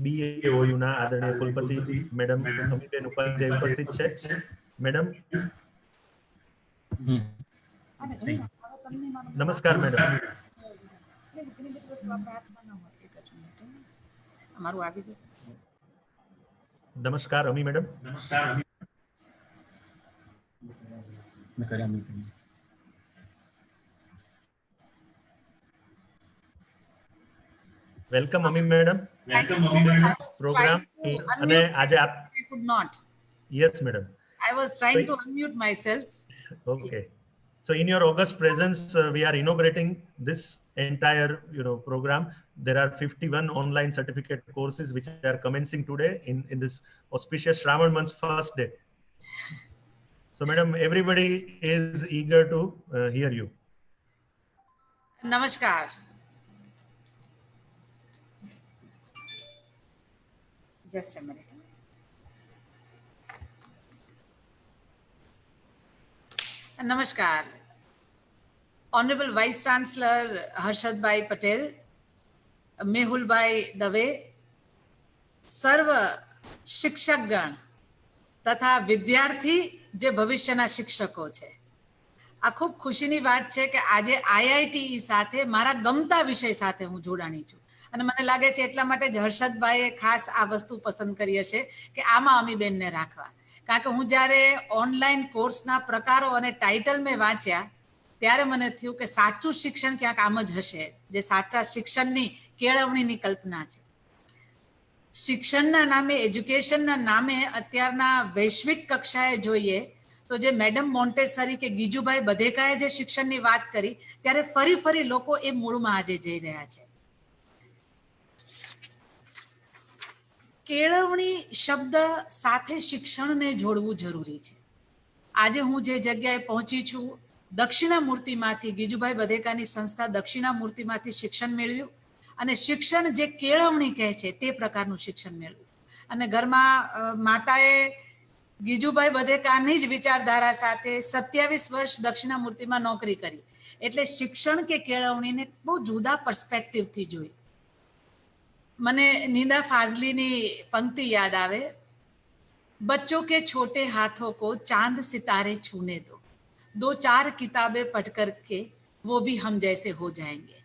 BAOU ના આદરણીય કુલપતિ મેડમ અમિતબેન ઉપાધ્યાય ઉપસ્થિત છે. મેડમ નમસ્કાર મેડમ. નમસ્કાર અમી મેડમ. વેલકમ અમી મેડમ. પ્રોગ્રામ અને આજે આપ I could not. Yes madam. I was trying to unmute myself. Okay. So in your august presence, we are inaugurating this entire, program. There are 51 online certificate courses which are commencing today in this auspicious Shravan month's first day. So, madam, everybody is eager to hear you. Namaskar. Just a minute. Namaskar. Honorable Vice Chancellor Harshad Bhai Patel, Mehul Bhai Dave, સર્વ શિક્ષકગણ તથા વિદ્યાર્થી જે ભવિષ્યના શિક્ષકો છે, આ ખૂબ ખુશીની વાત છે કે આજે IITE સાથે મારા ગમતા વિષય સાથે હું જોડાણી છું. અને મને લાગે છે એટલા માટે જ હર્ષદભાઈએ ખાસ આ વસ્તુ પસંદ કરી હશે કે આમાં અમીબેનને રાખવા. કારણ કે હું જ્યારે ઓનલાઈન કોર્સના પ્રકારો અને ટાઇટલ મેં વાંચ્યા ત્યારે મને થયું કે સાચું શિક્ષણ ક્યાંક આમ જ હશે, જે સાચા શિક્ષણની કેળવણીની કલ્પના છે. શિક્ષણના નામે, એજ્યુકેશનના નામે અત્યારના વૈશ્વિક કક્ષાએ જોઈએ તો જે મેડમ મોન્ટેસરી કે ગીજુભાઈ બધેકાએ જે શિક્ષણની વાત કરી ત્યારે ફરી લોકો એ મૂળમાં આજે જઈ રહ્યા છે. કેળવણી શબ્દ સાથે શિક્ષણને જોડવું જરૂરી છે. આજે હું જે જગ્યાએ પહોંચી છું, દક્ષિણામૂર્તિમાંથી, ગીજુભાઈ બધેકાની સંસ્થા દક્ષિણામૂર્તિમાંથી શિક્ષણ મેળવ્યું અને શિક્ષણ જે કેળવણી કહે છે તે પ્રકારનું શિક્ષણ મેળવ્યું. અને ઘરમાં માતાએ ગીજુભાઈ બધેકાની જ વિચારધારા સાથે 27 વર્ષ દક્ષિણામૂર્તિમાં નોકરી કરી. એટલે શિક્ષણ કે કેળવણીને બહુ જુદા પર્સપેક્ટિવથી જોઈ. મને નિંદા ફાઝલીની પંક્તિ યાદ આવે, બચ્ચों के छोटे हाथों को चांद सितारे छूने दो चार किताबें पढ़ करके वो भी हम जैसे हो जाएंगे.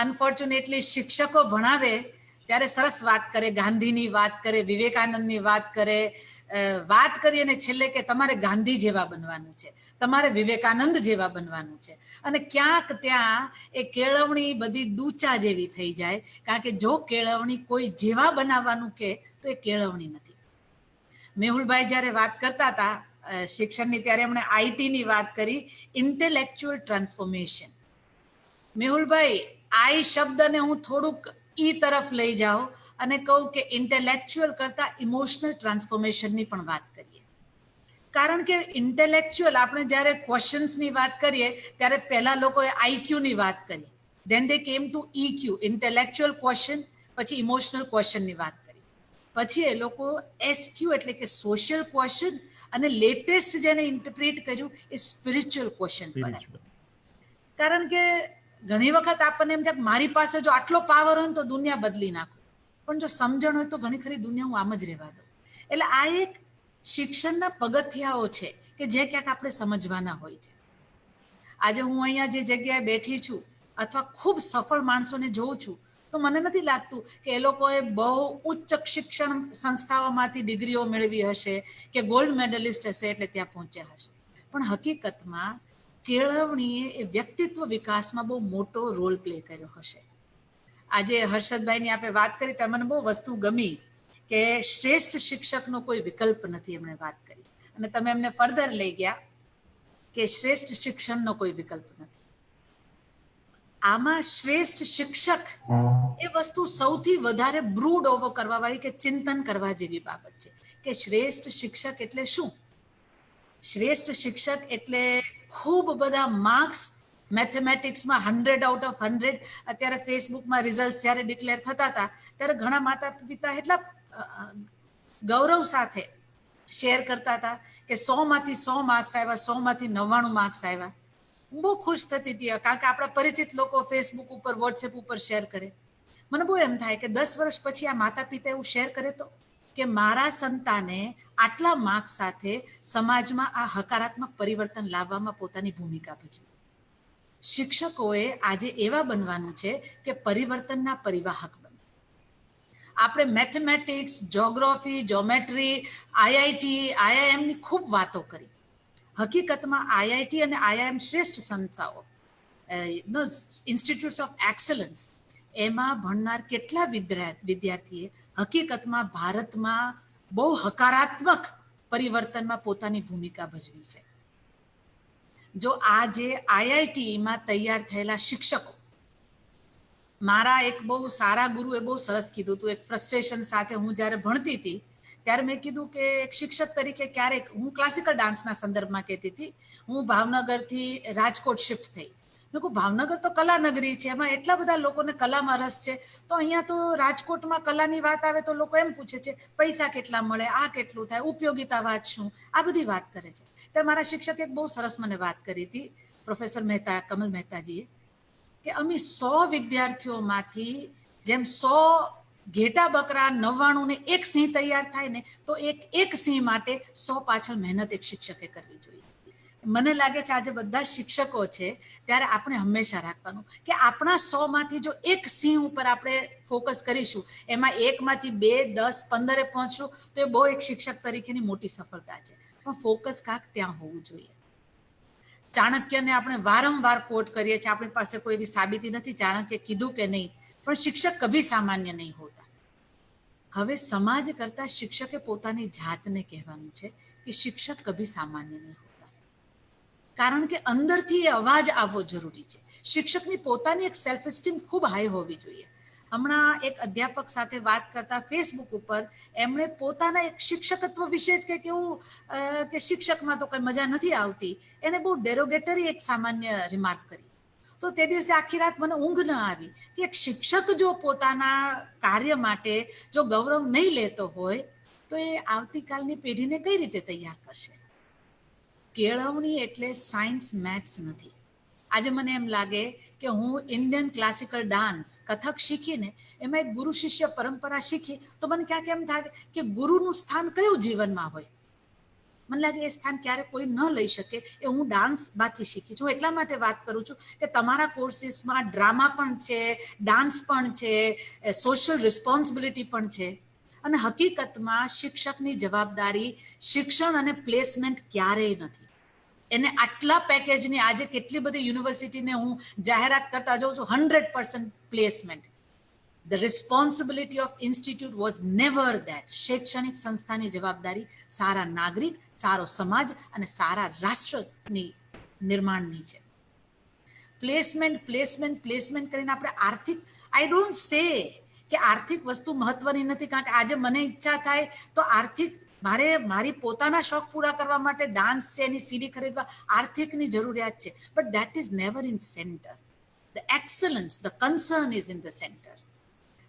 અનફોર્ચ્યુનેટલી શિક્ષકો ભણાવે ત્યારે સરસ વાત કરે, ગાંધીની વાત કરે, વિવેકાનંદની વાત કરી અને છેલ્લે કે તમારે ગાંધી જેવા બનવાનું છે, તમારે વિવેકાનંદ જેવા બનવાનું છે. અને ક્યાંક ત્યાં એ કેળવણી બધી ડૂચા જેવી થઈ જાય, કારણ કે જો કેળવણી કોઈ જેવા બનાવવાનું કે તો એ કેળવણી નથી. મેહુલભાઈ જ્યારે વાત કરતા હતા શિક્ષણની ત્યારે એમણે આઈટીની વાત કરી, ઇન્ટેલેક્ચ્યુઅલ ટ્રાન્સફોર્મેશન. મેહુલભાઈ આઈ શબ્દને હું થોડુંક ઈ તરફ લઈ જાઉં અને કહું કે ઇન્ટેલેક્ચ્યુઅલ કરતા ઇમોશનલ ટ્રાન્સફોર્મેશનની પણ વાત કરીએ. કારણ કે ઇન્ટેલેક્ચ્યુઅલ આપણે જ્યારે ક્વેશ્ચન્સની વાત કરીએ ત્યારે પહેલા લોકોએ આઈક્યુની વાત કરી, then they came to EQ, intellectual question, પછી ઇમોશનલ ક્વેશ્ચનની વાત કરી, પછી એ લોકો SQ એટલે કે સોશિયલ ક્વેશ્ચન અને લેટેસ્ટ જેને ઇન્ટરપ્રિટ કર્યું એ સ્પિરિચ્યુઅલ ક્વેશ્ચન બનાવ્યું. કારણ કે ઘણી વખત આપણને એમ થાય મારી પાસે જો આટલો પાવર હોય તો દુનિયા બદલી નાખું, પણ જો સમજણ હોય તો ઘણી ખરી દુનિયા હું આમ જ રહેવા દઉં. એટલે આ એક શિક્ષણના પગથિયાઓ છે કે જે ક્યાંક આપણે સમજવાના હોય છે. આજે હું અહીંયા જે જગ્યાએ બેઠી છું અથવા ખૂબ સફળ માણસોને જોઉં છું તો મને નથી લાગતું કે એ લોકોએ બહુ ઉચ્ચ શિક્ષણ સંસ્થાઓમાંથી ડિગ્રીઓ મેળવી હશે કે ગોલ્ડ મેડલિસ્ટ હશે એટલે ત્યાં પહોંચ્યા હશે. પણ હકીકતમાં કેળવણીએ એ વ્યક્તિત્વ વિકાસમાં બહુ મોટો રોલ પ્લે કર્યો હશે. આજે હર્ષદભાઈની આપણે વાત કરી તો મને બહુ વસ્તુ ગમી કે શ્રેષ્ઠ શિક્ષકનો કોઈ વિકલ્પ નથી, એમણે વાત કરી અને તમે એમને ફર્ધર લઈ ગયા કે શ્રેષ્ઠ શિક્ષણનો કોઈ વિકલ્પ નથી. આમાં શ્રેષ્ઠ શિક્ષક એ વસ્તુ સૌથી વધારે બ્રૂડ ઓવર કરવા વાળી કે ચિંતન કરવા જેવી બાબત છે કે શ્રેષ્ઠ શિક્ષક એટલે શું? શ્રેષ્ઠ શિક્ષક એટલે ખૂબ બધા માર્ક્સ મેથેમેટિક્સમાં 100 આઉટ ઓફ 100. અત્યારે ફેસબુકમાં રિઝલ્ટ જ્યારે ડિક્લેર થતા હતા ત્યારે ઘણા માતા પિતા એટલા ગૌરવ સાથે શેર કરતા હતા કે 100 માંથી 100 માર્ક્સ આવ્યા, 100 માંથી 99 માર્ક્સ આવ્યા. હું બહુ ખુશ થતી હતી કારણ કે આપણા પરિચિત લોકો ફેસબુક ઉપર વોટ્સએપ ઉપર શેર કરે. મને બહુ એમ થાય કે 10 વર્ષ પછી આ માતા પિતા એવું શેર કરે તો કે મારા સંતાને આટલા માર્ક્સ સાથે સમાજમાં આ હકારાત્મક પરિવર્તન લાવવામાં પોતાની ભૂમિકા ભજવી. શિક્ષકોએ આજે એવા બનવાનું છે કે પરિવર્તનના પરિવાહક બને. આપણે મેથેમેટિક્સ, જ્યોગ્રાફી, જ્યોમેટ્રી, આઈઆઈટી, આઈઆઈએમની ખૂબ વાતો કરી. હકીકતમાં આઈઆઈટી અને આઈઆઈએમ શ્રેષ્ઠ સંસ્થાઓ, ઇન્સ્ટિટ્યૂટ્સ ઓફ એક્સલન્સ, એમાં ભણનાર કેટલા વિદ્યાર્થીએ હકીકતમાં ભારતમાં બહુ હકારાત્મક પરિવર્તનમાં પોતાની ભૂમિકા ભજવી છે. જો આજે આઈઆઈટીમાં તૈયાર થયેલા શિક્ષકો, મારા એક બહુ સારા ગુરુએ બહુ સરસ કીધું હતું, એક ફ્રસ્ટ્રેશન સાથે હું જ્યારે ભણતી હતી ત્યારે મેં કીધું કે એક શિક્ષક તરીકે ક્યારેક, હું ક્લાસિકલ ડાન્સના સંદર્ભમાં કહેતી હતી, હું ભાવનગરથી રાજકોટ શિફ્ટ થઈ. મેં કહું ભાવનગર તો કલા નગરી છે, એમાં એટલા બધા લોકોને કલામાં રસ છે, તો અહીંયા તો રાજકોટમાં કલાની વાત આવે તો લોકો એમ પૂછે છે પૈસા કેટલા મળે, આ કેટલું થાય, ઉપયોગિતા વાત શું, આ બધી વાત કરે છે. ત્યારે મારા શિક્ષકે બહુ સરસ મને વાત કરી હતી, પ્રોફેસર મહેતા, કમલ મહેતાજીએ, કે અમે 100 વિદ્યાર્થીઓમાંથી જેમ 100 ઘેટા બકરા 99 ને એક સિંહ તૈયાર થાય ને તો એક સિંહ માટે 100 પાછળ મહેનત એક શિક્ષકે કરવી જોઈએ. મને લાગે છે આજે બધા શિક્ષકો છે ત્યારે આપણે હંમેશા રાખવાનું કે આપણા 100 માંથી જો એક સિંહ ઉપર આપણે ફોકસ કરીશું, એમાં એકમાંથી 2, 10, 15 પહોંચશું તો એ બહુ એક શિક્ષક તરીકેની મોટી સફળતા છે. પણ ફોકસ કાંક ત્યાં હોવું જોઈએ. ચાણક્યને આપણે વારંવાર કોટ કરીએ છીએ, આપણી પાસે કોઈ એવી સાબિતી નથી ચાણક્ય કીધું કે નહીં, પણ શિક્ષક કભી સામાન્ય નહીં હોતા. હવે સમાજ કરતા શિક્ષકે પોતાની જાતને કહેવાનું છે કે શિક્ષક કભી સામાન્ય નહીં હોતા, કારણ કે અંદરથી એ અવાજ આવવો જરૂરી છે. શિક્ષકની પોતાની એક સેલ્ફ એસ્ટીમ ખૂબ હાઈ હોવી જોઈએ. હમણાં એક અધ્યાપક સાથે વાત કરતા ફેસબુક ઉપર એમણે પોતાના એક શિક્ષકત્વ વિશે જ કંઈક એવું કે શિક્ષકમાં તો કંઈ મજા નથી આવતી, એણે બહુ ડેરોગેટરી એક સામાન્ય રિમાર્ક કરી. તો તે દિવસે આખી રાત મને ઊંઘ ન આવી કે એક શિક્ષક જો પોતાના કાર્ય માટે જો ગૌરવ નહીં લેતો હોય તો એ આવતીકાલની પેઢીને કઈ રીતે તૈયાર કરશે? કેળવણી એટલે સાયન્સ મેથ્સ નથી. આજે મને એમ લાગે કે હું ઇન્ડિયન ક્લાસિકલ ડાન્સ, કથક શીખીને એમાં એક ગુરુ શિષ્ય પરંપરા શીખી તો મને ક્યાંક એમ થાય કે ગુરુનું સ્થાન કયું જીવનમાં હોય? મને લાગે એ સ્થાન ક્યારે કોઈ ન લઈ શકે. એ હું ડાન્સમાંથી શીખી છું. એટલા માટે વાત કરું છું કે તમારા કોર્સિસમાં ડ્રામા પણ છે, ડાન્સ પણ છે, સોશિયલ રિસ્પોન્સિબિલિટી પણ છે. અને હકીકતમાં શિક્ષકની જવાબદારી શિક્ષણ અને પ્લેસમેન્ટ ક્યારેય નથી. એને આટલા પેકેજની આજે કેટલી બધી યુનિવર્સિટીને હું જાહેરાત કરતા જાઉં છું 100% placement. The responsibility of institute was never that. શૈક્ષણિક સંસ્થાની જવાબદારી સારા નાગરિક, સારો સમાજ અને સારા રાષ્ટ્રની નિર્માણની છે. પ્લેસમેન્ટ કરીને આપણે આર્થિક, આઈ ડોન્ટ સે કે આર્થિક વસ્તુ મહત્વની નથી, કારણ કે આજે મને ઈચ્છા થાય તો આર્થિક મારી પોતાના શોખ પૂરા કરવા માટે ડાન્સ છે, એની સીડી ખરીદવા આર્થિકની જરૂરિયાત છે, but that is never in centre. The excellence, the concern is in the centre.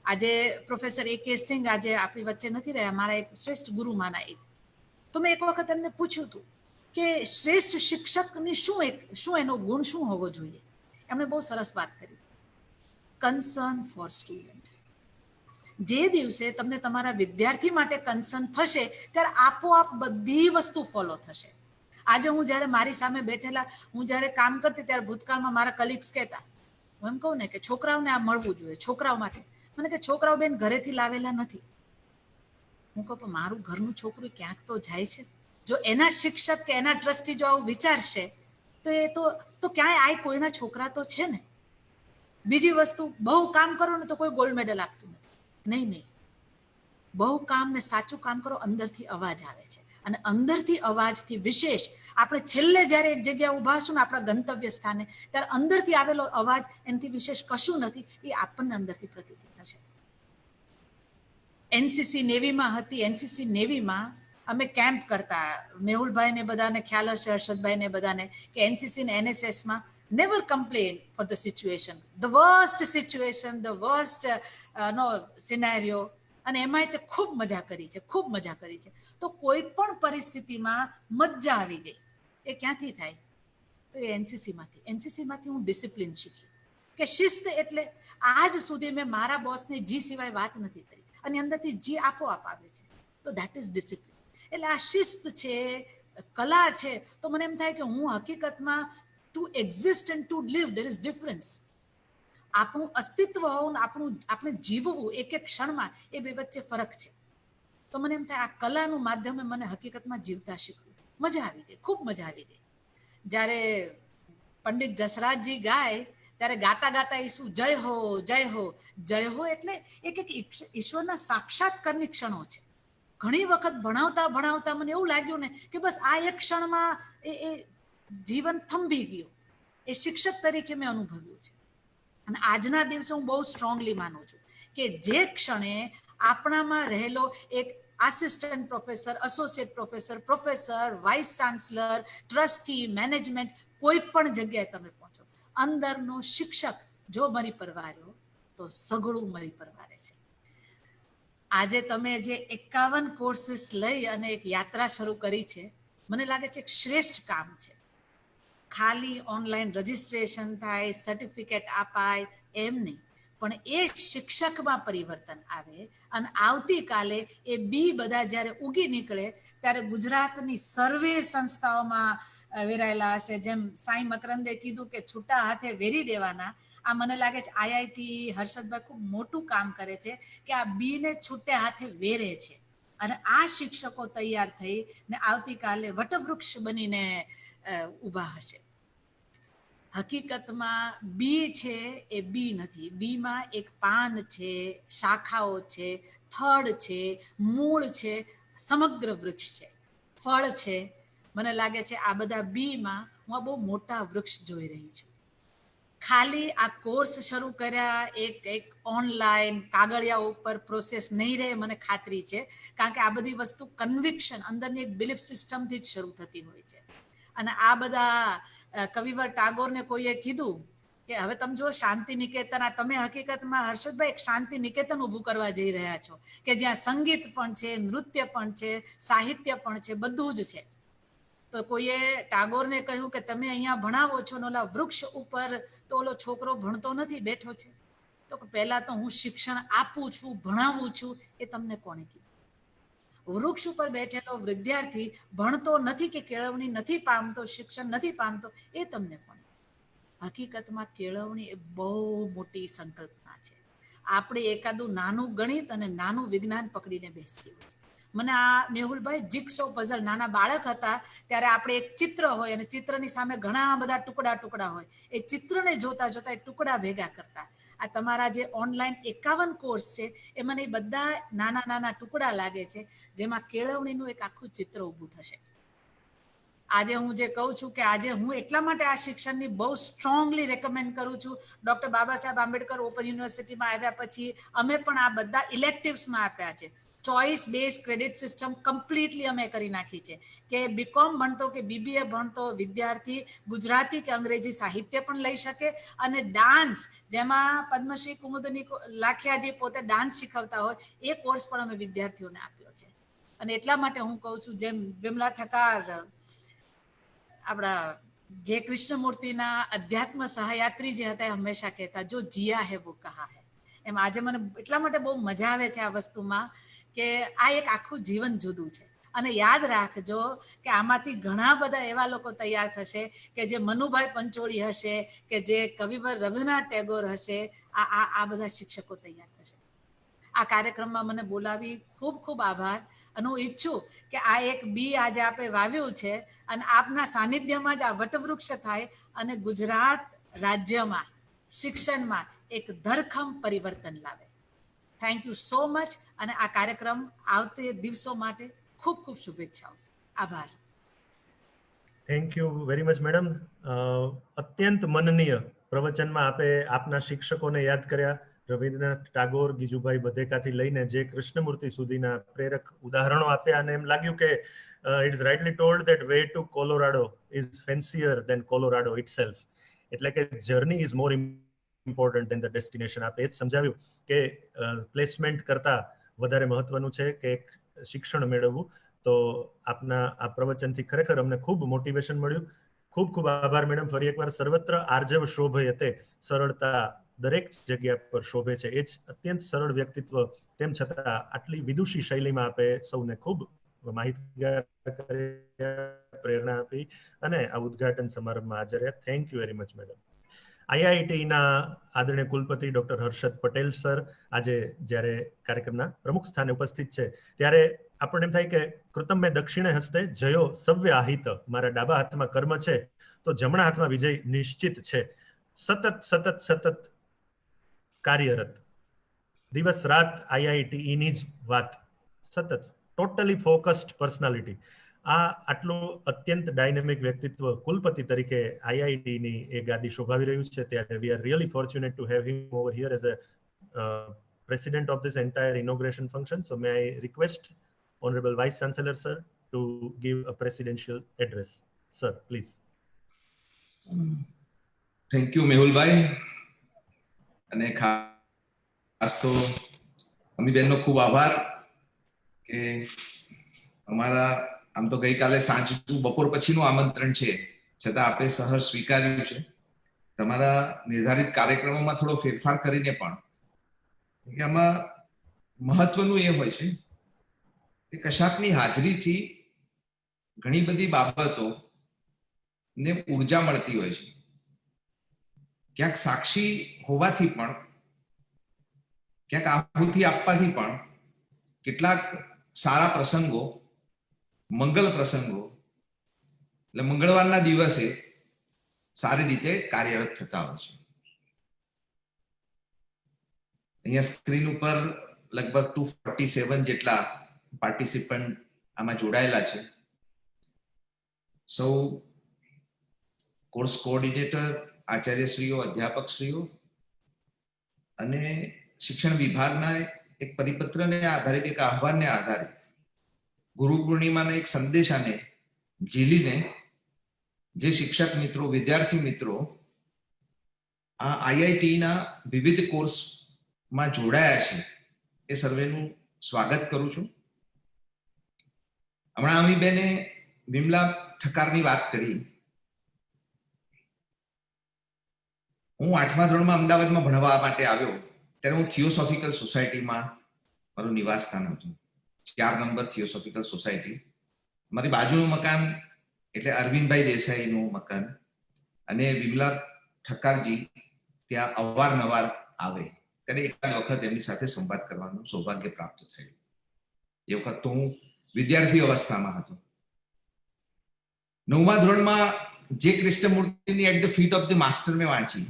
આજે પ્રોફેસર A.K. સિંઘ આજે આપણી વચ્ચે નથી રહ્યા, મારા એક શ્રેષ્ઠ ગુરુમાંના એક. તો મેં એક વખત એમને પૂછ્યું હતું કે શ્રેષ્ઠ શિક્ષકની શું એનો ગુણ શું હોવો જોઈએ? એમણે બહુ સરસ વાત કરી, કન્સર્ન ફોર સ્ટુડન્ટ. જે દિવસે તમને તમારા વિદ્યાર્થી માટે કન્સર્ન થશે ત્યારે આપોઆપ બધી વસ્તુ ફોલો થશે. આજે હું જ્યારે મારી સામે બેઠેલા હું જ્યારે કામ કરતી ત્યારે ભૂતકાળમાં મારા કલીગ્સ કહેતા, હું એમ કહું ને કે છોકરાઓને આ મળવું જોઈએ, છોકરાઓ માટે. મને કે છોકરાઓ બેન ઘરેથી લાવેલા નથી. હું કહું પણ મારું ઘરનું છોકરું ક્યાંક તો જાય છે. જો એના શિક્ષક કે એના ટ્રસ્ટી જો આવું વિચારશે તો એ તો ક્યાંય આ કોઈના છોકરા તો છે ને. બીજી વસ્તુ, બહુ કામ કરો ને તો કોઈ ગોલ્ડ મેડલ આપતું નથી. નહીં, બહુ કામ ને સાચું કામ કરો, અંદરથી અવાજ આવે છે. અને અંદરથી અવાજથી વિશેષ આપણે છેલ્લે જ્યારે એક જગ્યાએ ઊભા હશું ને આપણા ગંતવ્ય સ્થાને, ત્યારે અંદરથી આવેલો અવાજ એનાથી વિશેષ કશું નથી. એ આપણને અંદરથી પ્રતીત થશે. એનસીસી નેવીમાં હતી. એનસીસી નેવીમાં અમે કેમ્પ કરતા. મેહુલભાઈ ને બધાને ખ્યાલ હશે, હર્ષદભાઈ ને બધાને, કે એનસીસી ને એનએસએસમાં never complain for the situation, the worst situation, the worst scenario. અને એમાંય તે ખૂબ મજા કરી છે, ખૂબ મજા કરી છે. તો કોઈ પણ પરિસ્થિતિમાં મજા આવી ગઈ એ ક્યાંથી થાય? તો એ એનસીસીમાંથી હું ડિસિપ્લિન શીખી કે શિસ્ત એટલે આજ સુધી મેં મારા બોસને જી સિવાય વાત નથી કરી અને અંદરથી જી આપોઆપ આવે છે. તો ધેટ ઇઝ ડિસિપ્લિન. એટલે આ શિસ્ત છે, કલા છે. તો મને એમ થાય કે હું હકીકતમાં to exist and to live there is difference. આપણું અસ્તિત્વ હોવું, આપણે જીવવું એક એક ક્ષણમાં, એ બે વચ્ચે ફરક છે. તો મને એમ થાય આ કલાનું માધ્યમે મને હકીકતમાં જીવતા શીખવું. મજા આવી ગઈ, ખૂબ મજા આવી ગઈ. જ્યારે પંડિત જસરાજજી ગાય ત્યારે ગાતા ગાતા એ શું જય હો જય હો જય હો એટલે એક ઈશ્વરના સાક્ષાત્કારની ક્ષણો છે. ઘણી વખત ભણાવતા મને એવું લાગ્યું ને કે બસ આ એક ક્ષણમાં એ જીવન થંભી ગયું. એ શિક્ષક તરીકે મેં અનુભવ્યું છે. અને આજના દિવસે હું બહુ સ્ટ્રોંગલી માનું છું કે જે ક્ષણે આપણામાં રહેલો એક assistant professor, associate professor, professor, vice chancellor, trustee, management, કોઈ પણ જગ્યાએ તમે પહોંચો, અંદરનો શિક્ષક જો મરી પરવાર્યો તો સઘળું મરી પરવારે છે. આજે તમે જે 51 કોર્સીસ લઈ અને એક યાત્રા શરૂ કરી છે, મને લાગે છે એક શ્રેષ્ઠ કામ છે. ખાલી ઓનલાઈન રજીસ્ટ્રેશન થાય, સર્ટિફિકેટ અપાય એમ નહીં, પણ એ શિક્ષકમાં પરિવર્તન આવે અને આવતીકાલે એ બી બધા જ્યારે ઉગી નીકળે ત્યારે ગુજરાતની સર્વે સંસ્થાઓમાં વેરાયેલા હશે. જેમ સાંઈ મકરંદે કીધું કે છૂટા હાથે વેરી દેવાના, આ મને લાગે છે આઈઆઈટી હર્ષદભાઈ ખૂબ મોટું કામ કરે છે કે આ બીને છૂટે હાથે વેરે છે. અને આ શિક્ષકો તૈયાર થઈ ને આવતીકાલે વટવૃક્ષ બનીને ઊભા હશે. હકીકતમાં બી છે એ બી નથી. બીમાં એક પાન છે, શાખાઓ છે, થડ છે, મૂળ છે, સમગ્ર વૃક્ષ છે, ફળ છે. મને લાગે છે આ બધા બીમાં હું બહુ મોટા વૃક્ષ જોઈ રહી છું. ખાલી આ કોર્સ શરૂ કર્યા એક ઓનલાઈન કાગળિયા ઉપર પ્રોસેસ નહીં રહે, મને ખાતરી છે. કારણ કે આ બધી વસ્તુ કન્વિક્શન, અંદરની એક બિલીફ સિસ્ટમથી જ શરૂ થતી હોય છે. અને આ બધા કવિવર ટાગોરને કોઈએ કીધું કે હવે તમે જો શાંતિ નિકેતન, આ તમે હકીકતમાં હર્ષદભાઈ એક શાંતિ નિકેતન ઊભું કરવા જઈ રહ્યા છો કે જ્યાં સંગીત પણ છે, નૃત્ય પણ છે, સાહિત્ય પણ છે, બધું જ છે. તો કોઈએ ટાગોરને કહ્યું કે તમે અહીંયા ભણાવો છો ને ઓલા વૃક્ષ ઉપર તો ઓલો છોકરો ભણતો નથી, બેઠો છે. તો પહેલા તો હું શિક્ષણ આપું છું, ભણાવું છું, એ તમને કોણે કીધું? વૃક્ષ ઉપર બેઠેલો વિદ્યાર્થી ભણતો નથી કે કેળવણી નથી પામતો, શિક્ષણ નથી પામતો, એ તમને કોણે? હકીકતમાં કેળવણી એ બહુ મોટી સંકલ્પના છે. આપણે એકાદું નાનું ગણિત અને નાનું વિજ્ઞાન પકડીને બેસી છે. મને આ મેહુલભાઈ જિગસો પઝલ, નાના બાળક હતા ત્યારે આપણે એક ચિત્ર હોય અને ચિત્રની સામે ઘણા બધા ટુકડા હોય, એ ચિત્રને જોતા જોતા એ ટુકડા ભેગા કરતા. આ તમારા જે ઓનલાઈન 51 કોર્સ છે એ મને બધા નાના નાના ટુકડા લાગે છે જેમાં કેળવણીનું એક આખું ચિત્ર ઊભું થશે. આજે હું જે કહું છું કે આજે હું એટલા માટે આ શિક્ષણની બહુ સ્ટ્રોંગલી રેકમેન્ડ કરું છું. ડૉક્ટર બાબા સાહેબ આંબેડકર ઓપન યુનિવર્સિટીમાં આવ્યા પછી અમે પણ આ બધા ઇલેક્ટિવ્સમાં આપ્યા છે. Choice base credit system completely અમે કરી નાખી છે કે બીકોમ ભણતો કે બીબીએ ભણતો વિદ્યાર્થી ગુજરાતી કે અંગ્રેજી સાહિત્ય પણ લઈ શકે અને ડાન્સ, જેમાં પદ્મશ્રી કુમુદની લાખિયાજી પોતે ડાન્સ શીખવતા હોય, એ કોર્સ પણ અમે વિદ્યાર્થીઓને આપ્યો છે. અને એટલા માટે હું કહું છું, જેમ વિમલા ઠક્કર આપણા જે કૃષ્ણમૂર્તિના અધ્યાત્મ સહયાત્રી જે હતા એ હંમેશા કહેતા, જો જીયા હે વો કહા હે. એમ આજે મને એટલા માટે બહુ મજા આવે છે આ વસ્તુમાં કે આ એક આખું જીવન જુદું છે. અને યાદ રાખજો કે આમાંથી ઘણા બધા એવા લોકો તૈયાર થશે કે જે મનુભાઈ પંચોળી હશે, કે જે કવિવર રવિન્દ્રનાથ ટેગોર હશે. આ બધા શિક્ષકો તૈયાર થશે. આ કાર્યક્રમમાં મને બોલાવી ખૂબ ખૂબ આભાર. અને હું ઈચ્છું કે આ એક બી આજે આપણે વાવ્યું છે અને આપના સાનિધ્યમાં જ આ વટવૃક્ષ થાય અને ગુજરાત રાજ્યમાં શિક્ષણમાં એક ધરખમ પરિવર્તન લાવે. Thank you so much. અને આ કાર્યક્રમ આવતી દિવસો માટે ખૂબ ખૂબ શુભેચ્છાઓ. આભાર. Thank you very much madam. અત્યંત મનનીય પ્રવચનમાં આપે આપના શિક્ષકોને યાદ કર્યા. રવિન્દ્રનાથ ટાગોર, ગીજુભાઈ બધેકાથી લઈને જે કૃષ્ણમૂર્તિ સુધીના પ્રેરક ઉદાહરણો આપ્યા અને એમ લાગ્યું કે it is rightly told that way to Colorado is fancier than Colorado itself. એટલે કે journey is more important than the destination. આપે એ જ સમજાવ્યું કે પ્લેસમેન્ટ કરતા વધારે મહત્વનું છે કે શિક્ષણ મેળવવું. તો આપના આ પ્રવચનથી ખરેખર અમને ખૂબ મોટિવેશન મળ્યું. ખૂબ ખૂબ આભાર મેડમ. ફરી એકવાર સર્વત્ર આર્જવ શોભયતે, સરળતા દરેક જગ્યા પર શોભે છે. એ જ અત્યંત સરળ વ્યક્તિત્વ, તેમ છતાં આટલી વિદુષી શૈલીમાં આપે સૌને ખૂબ માહિતગાર કર્યા, પ્રેરણા આપી અને આ ઉદ્ઘાટન સમારંભમાં હાજર રહ્યા. Thank you very much madam. આઈઆઈટીના આદરણીય કુલપતિ ડોક્ટર હર્ષદ પટેલ સર આજે જ્યારે કાર્યક્રમના પ્રમુખ સ્થાને ઉપસ્થિત છે ત્યારે આપણને એમ થાય કે કૃતમ મેં દક્ષિણે હસ્તે જયો સવ્ય આહિત. મારા ડાબા હાથમાં કર્મ છે તો જમણા હાથમાં વિજય નિશ્ચિત છે. સતત કાર્યરત, દિવસ રાત આઈઆઈટીની જ વાત, સતત ટોટલી ફોકસ્ડ પર્સનાલિટી. આ આટલું અત્યંત ડાયનેમિક વ્યક્તિત્વ કુલપતિ તરીકે આઈઆઈટીની એ ગાદી શોભાવી રહ્યું છે ત્યારે we are really fortunate to have him over here as a president of this entire inauguration function. So may I request Honorable Vice Chancellor sir to give a presidential address. Sir, please. Thank you Mehul bhai. અને ખાસ તો અમીબેનનો ખૂબ આભાર કે અમારા આમ તો ગઈકાલે સાંજનું બપોર પછીનું આમંત્રણ છે છતાં આપણે સહર્ષ સ્વીકાર્યું છે. તમારા નિર્ધારિત કાર્યક્રમોમાં થોડો ફેરફાર કરીને પણ કે આમાં મહત્વનું એ હોય છે કે કશાકની હાજરીથી ઘણી બધી બાબતો ને ઉર્જા મળતી હોય છે. ક્યાંક સાક્ષી હોવાથી પણ, ક્યાંક આહુતિ આપવાથી પણ કેટલાક સારા પ્રસંગો, મંગલ પ્રસંગો, એટલે મંગળવારના દિવસે સારી રીતે કાર્યરત થતા હોય છે. અહીંયા સ્ક્રીન ઉપર લગભગ 247 જેટલા પાર્ટિસિપન્ટ આમાં જોડાયેલા છે. સૌ કોર્સ કોઓર્ડિનેટર, આચાર્યશ્રીઓ, અધ્યાપકશ્રીઓ અને શિક્ષણ વિભાગના એક પરિપત્રને આધારિત, એક આહવાનને આધારિત, ગુરુ પૂર્ણિમાના એક સંદેશાને ઝીલીને જે શિક્ષક મિત્રો, વિદ્યાર્થી મિત્રો આ આઈઆઈટીના વિવિધ કોર્સમાં જોડાયા છે એ સર્વેનું સ્વાગત કરું છું. હમણાં અમીબેને વિમલા ઠક્કરની વાત કરી. હું 8મા ધોરણમાં અમદાવાદમાં ભણવા માટે આવ્યો ત્યારે હું થિયોસોફિકલ સોસાયટીમાં મારું નિવાસ સ્થાન હતું. 4 નંબર થિયોસોફિકલ સોસાયટી. મારી બાજુનું મકાન એટલે અરવિંદભાઈ દેસાઈનું મકાન અને વિમલા ઠક્કરજી ત્યાં અવારનવાર આવે ત્યારે એકાદ વખત એમની સાથે સંવાદ કરવાનું સૌભાગ્ય પ્રાપ્ત થયું. એ વખત તો હું વિદ્યાર્થી અવસ્થામાં હતો. 9મા ધોરણમાં જે કૃષ્ણમૂર્તિની at the feet of the master મેં વાંચી,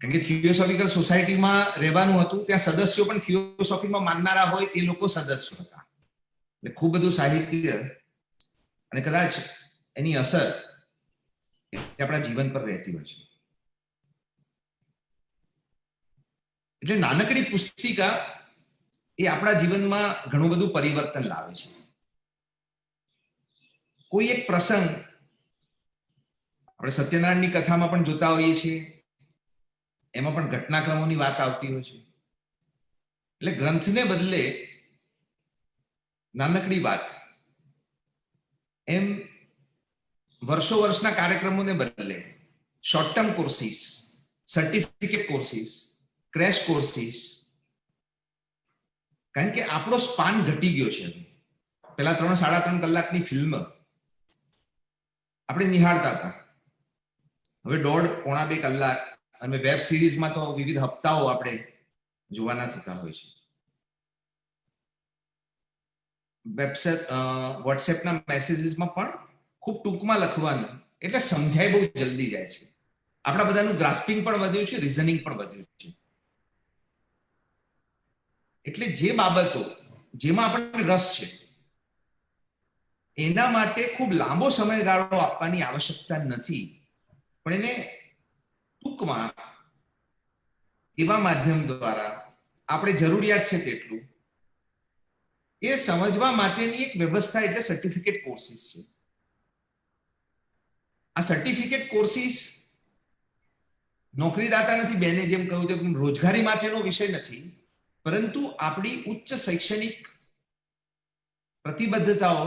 કારણ કે થિયોસોફિકલ સોસાયટીમાં રહેવાનું હતું, ત્યાં સદસ્યો પણ થિયોસોફીમાં માનનારા હોય એ લોકો સદસ્યો હતા. એટલે ખૂબ બધું સાહિત્ય અને કદાચ એની અસર આપણા જીવન પર રહેતી હોય છે. એટલે નાનકડી પુસ્તિકા એ આપણા જીવનમાં ઘણું બધું પરિવર્તન લાવે છે. કોઈ એક પ્રસંગ આપણે સત્યનારાયણની કથામાં પણ જોતા હોઈએ છીએ, એમાં પણ ઘટનાક્રમોની વાત આવતી હોય છે. એટલે ગ્રંથને બદલે નાનકડી વાત, એમ વર્ષો વર્ષના કાર્યક્રમોને બદલે short term courses, certificate courses, crash courses, કારણ કે આપણો સ્પાન ઘટી ગયો છે. પેલા 3-3.5 કલાકની ફિલ્મ આપણે નિહાળતા હતા. હવે 1.5-2 કલાક, અને વેબ સિરીઝમાં તો વિવિધ હપ્તાઓ આપણે જોવાના થતા હોય છે. વોટ્સએપના મેસેજીસમાં પણ ખૂબ ટૂંકમાં લખવાનું, એટલે સમજાય બહુ જલ્દી જાય છે. આપણા બધાનું ગ્રાસ્પિંગ પણ વધ્યું છે, રિઝનિંગ પણ વધ્યું છે. એટલે જે બાબતો જેમાં આપણને રસ છે એના માટે ખૂબ લાંબો સમયગાળો આપવાની આવશ્યકતા નથી, પણ એને ટૂંકમાં એવા માધ્યમ દ્વારા આપણે જરૂરિયાત છે તેટલું એ સમજવા માટેની એક વ્યવસ્થા એટલે સર્ટિફિકેટ કોર્સિસ છે. આ સર્ટિફિકેટ કોર્સિસ નોકરીદાતા નથી, બેને જેમ કહ્યું તેમ રોજગારી માટેનો વિષય નથી, પરંતુ આપણી ઉચ્ચ શૈક્ષણિક પ્રતિબદ્ધતાઓ,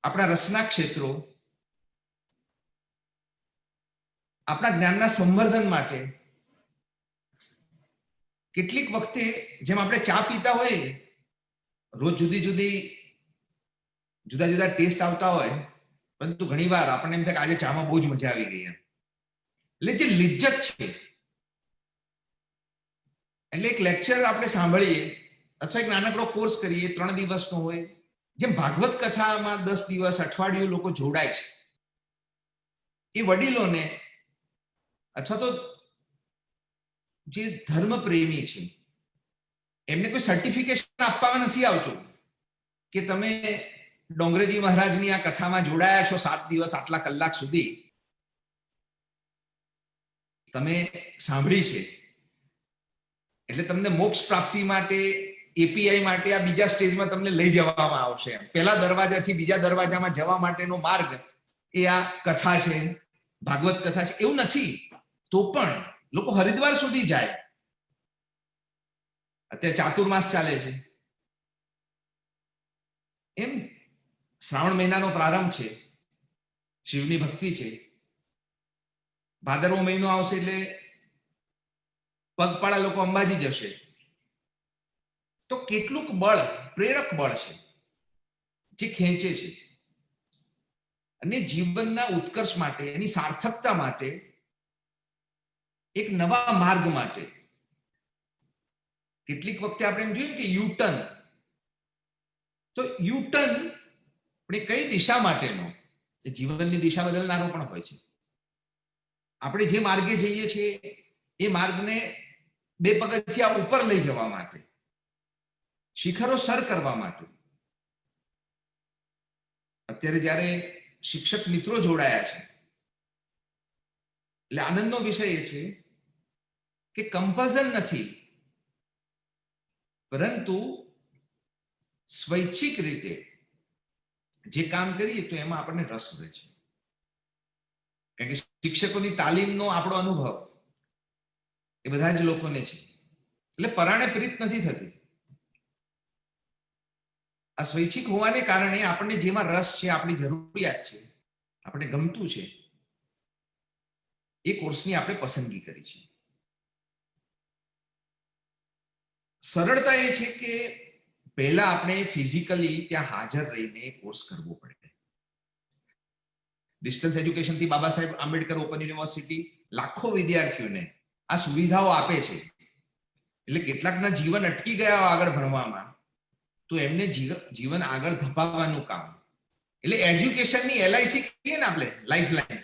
આપણા રસના ક્ષેત્રો, આપણા જ્ઞાનના સંવર્ધન માટે કેટલીક વખતે જેમ આપણે ચા પીતા હોય, રોજ જુદા જુદા ટેસ્ટ આવતા હોય, પરંતુ ઘણીવાર આપણને એમ થાય કે આજે ચામાં બહુ જ મજા આવી ગઈ. એટલે જે લિજ્જત છે, એટલે એક લેક્ચર આપણે સાંભળીએ અથવા એક નાનકડો કોર્સ કરીએ, 3 દિવસનો હોય, જેમ ભાગવત કથામાં 10 દિવસ, અઠવાડિયું લોકો જોડાય છે, એ વડીલોને અથવા તો જે ધર્મ પ્રેમી છે એમને કોઈ સર્ટિફિકેશન આપવામાં નથી આવતું કે તમે ડોંગરેજી મહારાજની આ કથામાં જોડાયા છો 7 દિવસ, આટલા કલાક સુધી તમે સાંભળી છે, એટલે તમને મોક્ષ પ્રાપ્તિ માટે, એપીઆઈ માટે આ બીજા સ્ટેજમાં તમને લઈ જવામાં આવશે. પહેલા દરવાજાથી બીજા દરવાજામાં જવા માટેનો માર્ગ એ આ કથા છે, ભાગવત કથા છે, એવું નથી. તો પણ લોકો હરિદ્વાર સુધી જાય. અત્યારે ચાતુર્માસ ચાલે છે, એમ શ્રાવણ મહિનાનો પ્રારંભ છે, શિવની ભક્તિ છે, ભાદરવો મહિનો આવશે એટલે પગપાળા લોકો અંબાજી જશે. તો કેટલુંક બળ, પ્રેરક બળ છે જે ખેંચે છે, અને જીવનના ઉત્કર્ષ માટે, એની સાર્થકતા માટે, એક નવા માર્ગ માટે. કેટલીક વખતે આપણે એમ જોયું કે યુટર્ન, તો યુટર્ન આપણે કઈ દિશા માટેનો, જીવનની દિશા બદલનારો પણ હોય છે. આપણે જે માર્ગે જઈએ છીએ એ માર્ગને 2 પગથિયા ઉપર લઈ જવા માટે, શિખરો સર કરવા માટે. અત્યારે જ્યારે શિક્ષક મિત્રો જોડાયા છે, એટલે આનંદનો વિષય એ છે કે કમ્પલ્સન નથી, પરંતુ સ્વૈચ્છિક રીતે જે કામ કરીએ તો એમાં આપણને રસ રહે છે. કારણ કે શિક્ષકોની તાલીમનો આપણો અનુભવ એ બધા જ લોકોને છે, એટલે પરાણે પ્રીત નથી થતી. આ સ્વૈચ્છિક હોવાને કારણે આપણને જેમાં રસ છે, આપણી જરૂરિયાત છે, આપણે ગમતું છે, એ કોર્સની આપણે પસંદગી કરી છે. સરળતા એ છે કે પહેલા આપણે ફિઝિકલી ત્યાં હાજર રહીને કોર્સ કરવો પડે. Distance એજ્યુકેશનથી Baba Saheb Ambedkar open university લાખો વિદ્યાર્થીઓને આ સુવિધાઓ આપે છે. એટલે કેટલાકના જીવન અટકી ગયા આગળ ભણવામાં, તો એમને જીવન આગળ ધપાવવાનું કામ. એટલે એજ્યુકેશનની એલઆઈસી કહીએ ને આપણે, લાઈફલાઈન,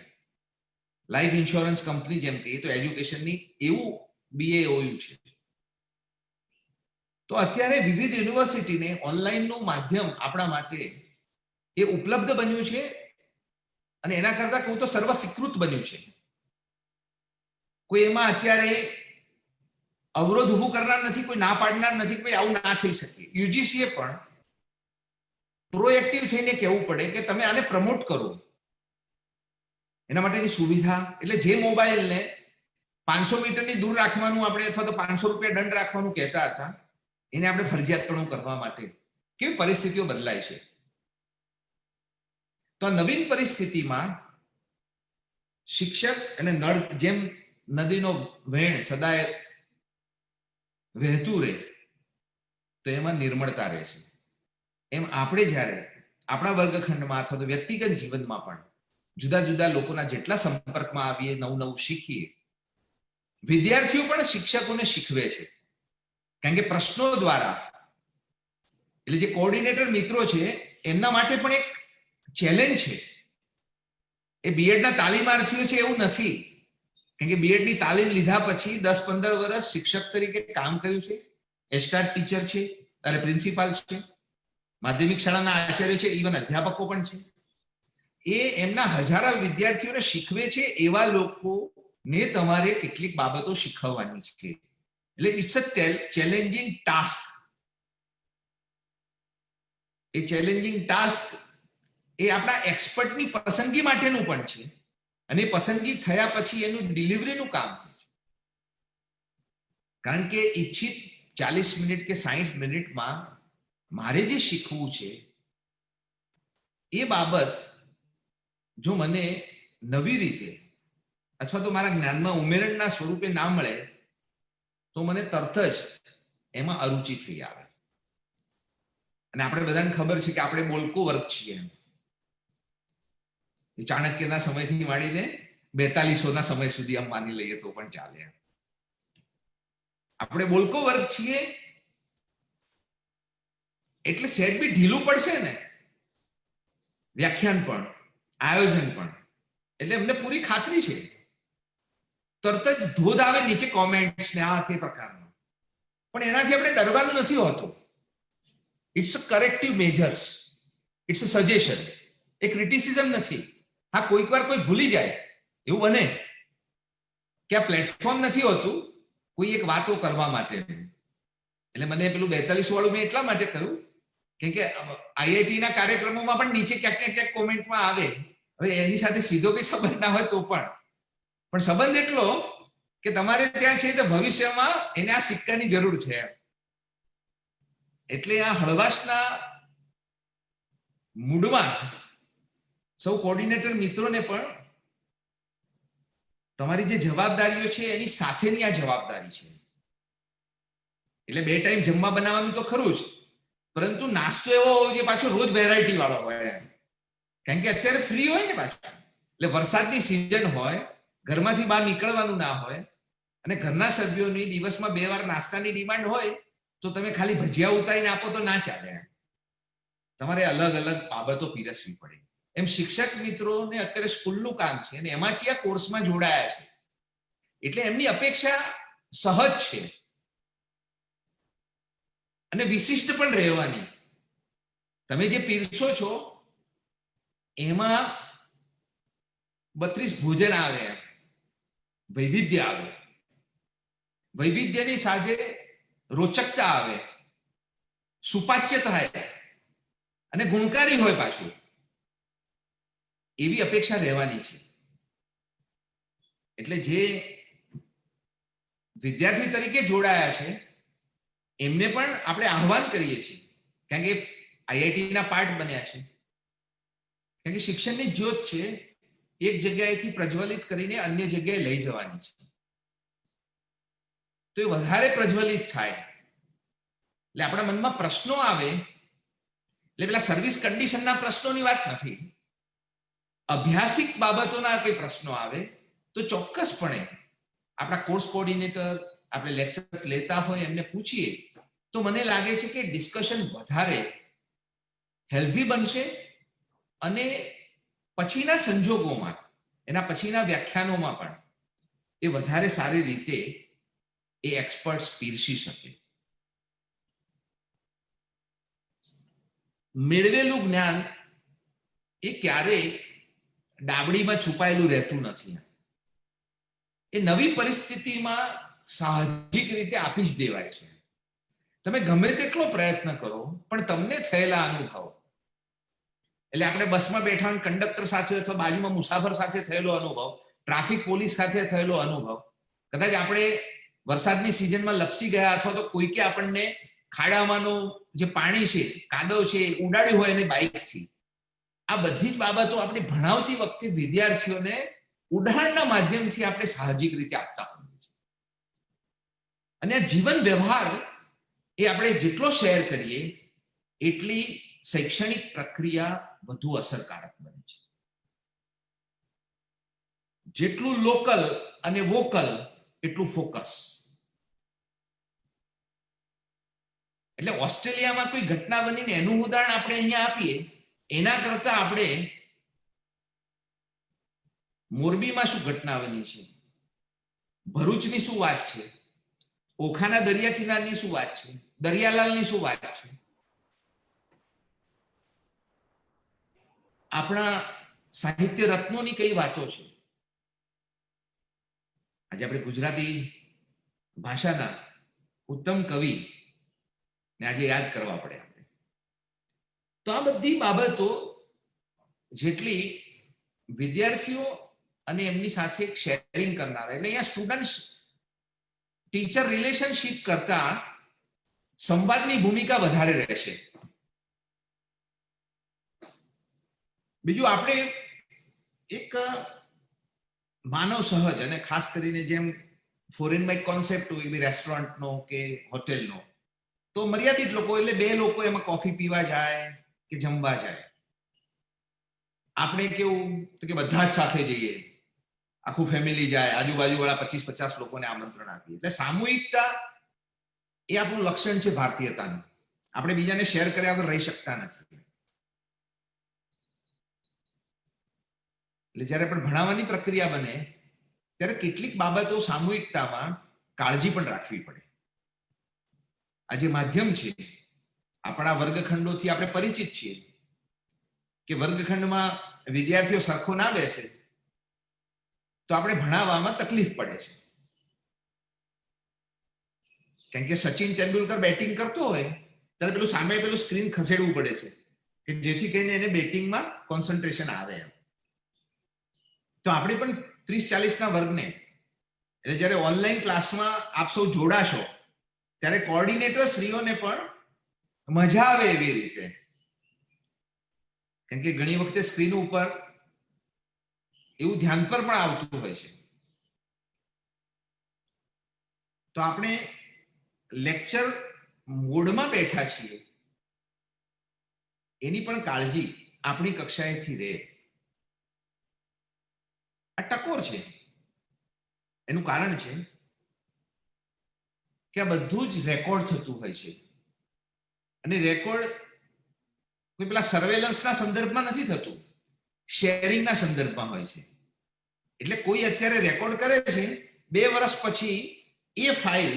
લાઈફ ઇન્સ્યોરન્સ કંપની જેમ કહીએ, તો એજ્યુકેશનની એવું બીએઓયુ છે. તો અત્યારે વિવિધ યુનિવર્સિટીને ઓનલાઈનનું માધ્યમ આપણા માટે એ ઉપલબ્ધ બન્યું છે, અને એના કરતા કહું તો સર્વ સ્વીકૃત બન્યું છે. કોઈ એમાં અત્યારે અવરોધ ઉભું કરનાર નથી, કોઈ ના પાડનાર નથી કે આવું ના થઈ શકે. યુજીસીએ પણ પ્રોએક્ટિવ થઈને કહેવું પડે કે તમે આને પ્રમોટ કરો. એના માટેની સુવિધા, એટલે જે મોબાઈલને 500 મીટરની દૂર રાખવાનું આપણે, અથવા તો 500 રૂપિયા દંડ રાખવાનું કહેતા હતા, એને આપણે ફરજિયાતપણું કરવા માટે કેવી પરિસ્થિતિઓ બદલાય છે. તો આ નવીન પરિસ્થિતિમાં શિક્ષક અને નળ જેમ નદીનો વહેણ સદાય વહેતું રહે, તો એમાં નિર્મળતા રહે છે. એમ આપણે જ્યારે આપણા વર્ગખંડમાં અથવા તો વ્યક્તિગત જીવનમાં પણ જુદા જુદા લોકોના જેટલા સંપર્કમાં આવીએ, નવું નવું શીખીએ, વિદ્યાર્થીઓ પણ શિક્ષકોને શીખવે છે. કારણ કે પ્રશ્નો દ્વારા, એટલે જે કોઓર્ડિનેટર મિત્રો છે એમના માટે પણ એક ચેલેન્જ છે. એ બીએડના તાલીમાર્થીઓ છે એવું નથી, કારણ કે બીએડની તાલીમ લીધા પછી 10-15 વર્ષ શિક્ષક તરીકે કામ કર્યું છે, એસ્ટાટ ટીચર છે અને પ્રિન્સિપાલ છે, માધ્યમિક શાળાના આચાર્ય છે, ઇવન અધ્યાપકો પણ છે. એ એમના હજારો વિદ્યાર્થીઓને શીખવે છે. એવા લોકોને તમારે કેટલીક બાબતો શીખવવાની છે. એટલે ઇટ્સ અ ચેલેન્જિંગ ટાસ્ક. એ ચેલેન્જિંગ ટાસ્ક એ આપણા એક્સપર્ટની પસંદગી માટેનું પણ છે, અને પસંદગી થયા પછી એનું ડિલિવરીનું કામ છે. કારણ કે ઈચ્છિત 40 મિનિટ કે 60 મિનિટમાં મારે જે શીખવું છે એ બાબત જો મને નવી રીતે અથવા તો મારા જ્ઞાનમાં ઉમેરણના સ્વરૂપે ના મળે તો મને તરત જ એમાં અરુચિ થઈ આવે. અને આપણે બધાને ખબર છે કે આપણે બોલકો વર્ગ છીએ. ચાણક્યના સમયથી માંડીને 4200ના સમય સુધી આમ માની લઈએ તો પણ ચાલે. આપણે બોલકો વર્ગ છીએ એટલે સહેજ બી ઢીલું પડશે ને વ્યાખ્યાન પણ, આયોજન પણ, એટલે એમને પૂરી ખાતરી છે તરત જ ધોધ આવે નીચે કોમેન્ટ્સ ને આ તે પ્રકારનો. પણ એનાથી આપણે ડરવાનું નથી હોતું. It's a corrective measures, it's a suggestion, એ ક્રિટિસિઝમ નથી. હા, કોઈક વાર કોઈ ભૂલી જાય, એવું બને કે આ પ્લેટફોર્મ નથી હોતું કોઈ એક વાતો કરવા માટે. એટલે મને પેલું 42 વાળું મેં એટલા માટે કહ્યું કેમ કે આઈઆઈટી ના કાર્યક્રમોમાં પણ નીચે ક્યાંક ને ક્યાંક કોમેન્ટમાં આવે. હવે એની સાથે સીધો કઈ સંબંધ ના હોય તો પણ સંબંધ એટલો કે તમારે ત્યાં છે તો ભવિષ્યમાં એને આ સિક્કાની જરૂર છે. એટલે આ હળવાશના મૂડમાં સૌ કોઓર્ડિનેટર મિત્રોને પણ તમારી જે જવાબદારીઓ છે એની સાથેની આ જવાબદારી છે. એટલે 2 ટાઈમ જમવા બનાવવાનું તો ખરું જ, પરંતુ નાસ્તો એવો હોવો જોઈએ પાછો રોજ વેરાયટી વાળો હોય. કારણ કે અત્યારે ફ્રી હોય ને પાછું, એટલે વરસાદની સિઝન હોય, ઘરમાંથી બહાર નીકળવાનું ના હોય, અને ઘરના સભ્યોની દિવસમાં 2 વાર નાસ્તાની ડિમાન્ડ હોય તો તમે ખાલી ભજીયા ઉતારીને આપો તો ના ચાલે. તમારે અલગ અલગ બાબતો પીરસવી પડે. એમ શિક્ષક મિત્રોને અત્યારે સ્કૂલનું કામ છે અને એમાંથી આ કોર્સમાં જોડાયા છે એટલે એમની અપેક્ષા સહજ છે અને વિશિષ્ટ પણ રહેવાની. તમે જે પીરસો છો એમાં 32 ભોજન આવે, વૈવિધ્ય આવે, વૈવિધ્યની સાથે રોચકતા આવે, સુપાચ્ય થાય અને ગુણકારી હોય પાછું, એવી અપેક્ષા રહેવાની છે. એટલે જે વિદ્યાર્થી તરીકે જોડાયા છે એમને પણ આપણે આહ્વાન કરીએ છીએ, કારણ કે આઈઆઈટીના પાર્ટ બન્યા છે. કારણ કે શિક્ષણની જ્યોત છે એક જગ્યાએથી પ્રજ્વલિત કરીને અન્ય જગ્યાએ લઈ જવાની છે. તો એ વધારે પ્રજ્વલિત થાય એટલે આપણા મનમાં પ્રશ્નો આવે, એટલે પેલા સર્વિસ કન્ડિશનના પ્રશ્નોની વાત નથી, અભ્યાસિક બાબતોના કોઈ પ્રશ્નો આવે તો ચોક્કસપણે આપણા કોર્સ કોઓર્ડિનેટર આપણે લેક્ચર્સ લેતા હોય એમને પૂછીએ તો મને લાગે છે કે ડિસ્કશન વધારે હેલ્ધી બનશે અને પછીના સંજોગોમાં, એના પછીના વ્યાખ્યાનોમાં પણ એ વધારે સારી રીતે એ એક્સપર્ટ્સ પીરસી શકે. મેળવેલું જ્ઞાન એ ક્યારેય ડાબડીમાં છુપાયેલું રહેતું નથી. એ નવી પરિસ્થિતિમાં સાહજિક રીતે આપી જ દેવાય છે. તમે ગમે તેટલો પ્રયત્ન કરો પણ તમને થયેલા અનુભવ, એટલે આપણે બસમાં બેઠા કંડક્ટર સાથે અથવા બાજુમાં મુસાફર સાથે થયેલો અનુભવ, ટ્રાફિક પોલીસ સાથે થયેલો અનુભવ, કદાચ આપણે વરસાદની સિઝનમાં લપસી ગયા અથવા તો કોઈકે આપણને ખાડામાંનું જે પાણી છે, કાદવ છે ઉડાડ્યું હોય અને બાઇકથી, આ બધી જ બાબતો આપણે ભણાવતી વખતે વિદ્યાર્થીઓને ઉદાહરણના માધ્યમથી આપણે સાહજિક રીતે આપતા હોઈએ છીએ. અને આ જીવન વ્યવહાર એ આપણે જેટલો શેર કરીએ એટલી શૈક્ષણિક પ્રક્રિયા વધુ અસરકારક બને છે. જેટલું લોકલ અને વોકલ એટલું ફોકસ. એટલે ઓસ્ટ્રેલિયામાં કોઈ ઘટના બનીને એનું ઉદાહરણ આપણે અહીંયા આપીએ એના કરતા આપણે મોરબીમાં શું ઘટના બની છે, ભરૂચની શું વાત છે, ઓખાના દરિયા કિનારની શું વાત છે, દરિયાલાલની શું વાત છે, આપણા સાહિત્ય રત્નોની કઈ વાતો છે. આજે આપણે ગુજરાતી ભાષાના ઉત્તમ કવિ ને આજે યાદ કરવા પડે આપણે. તો આ બધી બાબતો જેટલી વિદ્યાર્થીઓ અને એમની સાથે શેરિંગ કરનાર, એટલે અહીંયા સ્ટુડન્ટ ટીચર રિલેશનશિપ કરતા સંવાદની ભૂમિકા વધારે રહેશે. બીજું આપણે એક માનવ સહજ અને ખાસ કરીને જેમ ફોરેનમાં એક કોન્સેપ્ટ હોય રેસ્ટોરન્ટનો કે હોટેલનો, તો મર્યાદિત લોકો એટલે 2 લોકો એમાં કોફી પીવા જાય કે જમવા જાય. આપણે કેવું તો કે બધા જ સાથે જઈએ, આખું ફેમિલી જાય, આજુબાજુ વાળા 25-50 લોકોને આમંત્રણ આપીએ. એટલે સામૂહિકતા એ આપણું લક્ષણ છે ભારતીયતાનું. આપણે બીજાને શેર કર્યા વગર રહી શકતા નથી. એટલે જ્યારે પણ ભણાવવાની પ્રક્રિયા બને ત્યારે કેટલીક બાબતો સામૂહિકતામાં કાળજી પણ રાખવી પડે. આ જે માધ્યમ છે, આપણા વર્ગખંડોથી આપણે પરિચિત છીએ કે વર્ગખંડમાં વિદ્યાર્થીઓ સરખો ના બેસે તો આપણે ભણાવવામાં તકલીફ પડે છે. કારણ કે સચિન તેંડુલકર બેટિંગ કરતો હોય ત્યારે પેલું સામે પેલું સ્ક્રીન ખસેડવું પડે છે કે જેથી કરીને એને બેટિંગમાં કોન્સન્ટ્રેશન આવે. તો આપણે પણ 30-40 ના વર્ગને, એટલે જ્યારે ઓનલાઈન ક્લાસમાં આપ સૌ જોડાશો ત્યારે કોઓર્ડિનેટર શ્રીઓને પણ મજા આવે એવી રીતે, કારણ કે ઘણી વખતે સ્ક્રીન ઉપર એવું ધ્યાન પર પણ આવતું હોય છે. તો આપણે લેક્ચર મોડમાં બેઠા છીએ એની પણ કાળજી આપણી કક્ષાએથી રહે. આ ટકોર છે. એનું કારણ છે કે આ બધું જ રેકોર્ડ થતું હોય છે અને રેકોર્ડ કોઈ પેલા સર્વેલન્સના સંદર્ભમાં નથી થતું, શેરિંગના સંદર્ભમાં હોય છે. એટલે કોઈ અત્યારે રેકોર્ડ કરે છે, 2 વર્ષ પછી એ ફાઇલ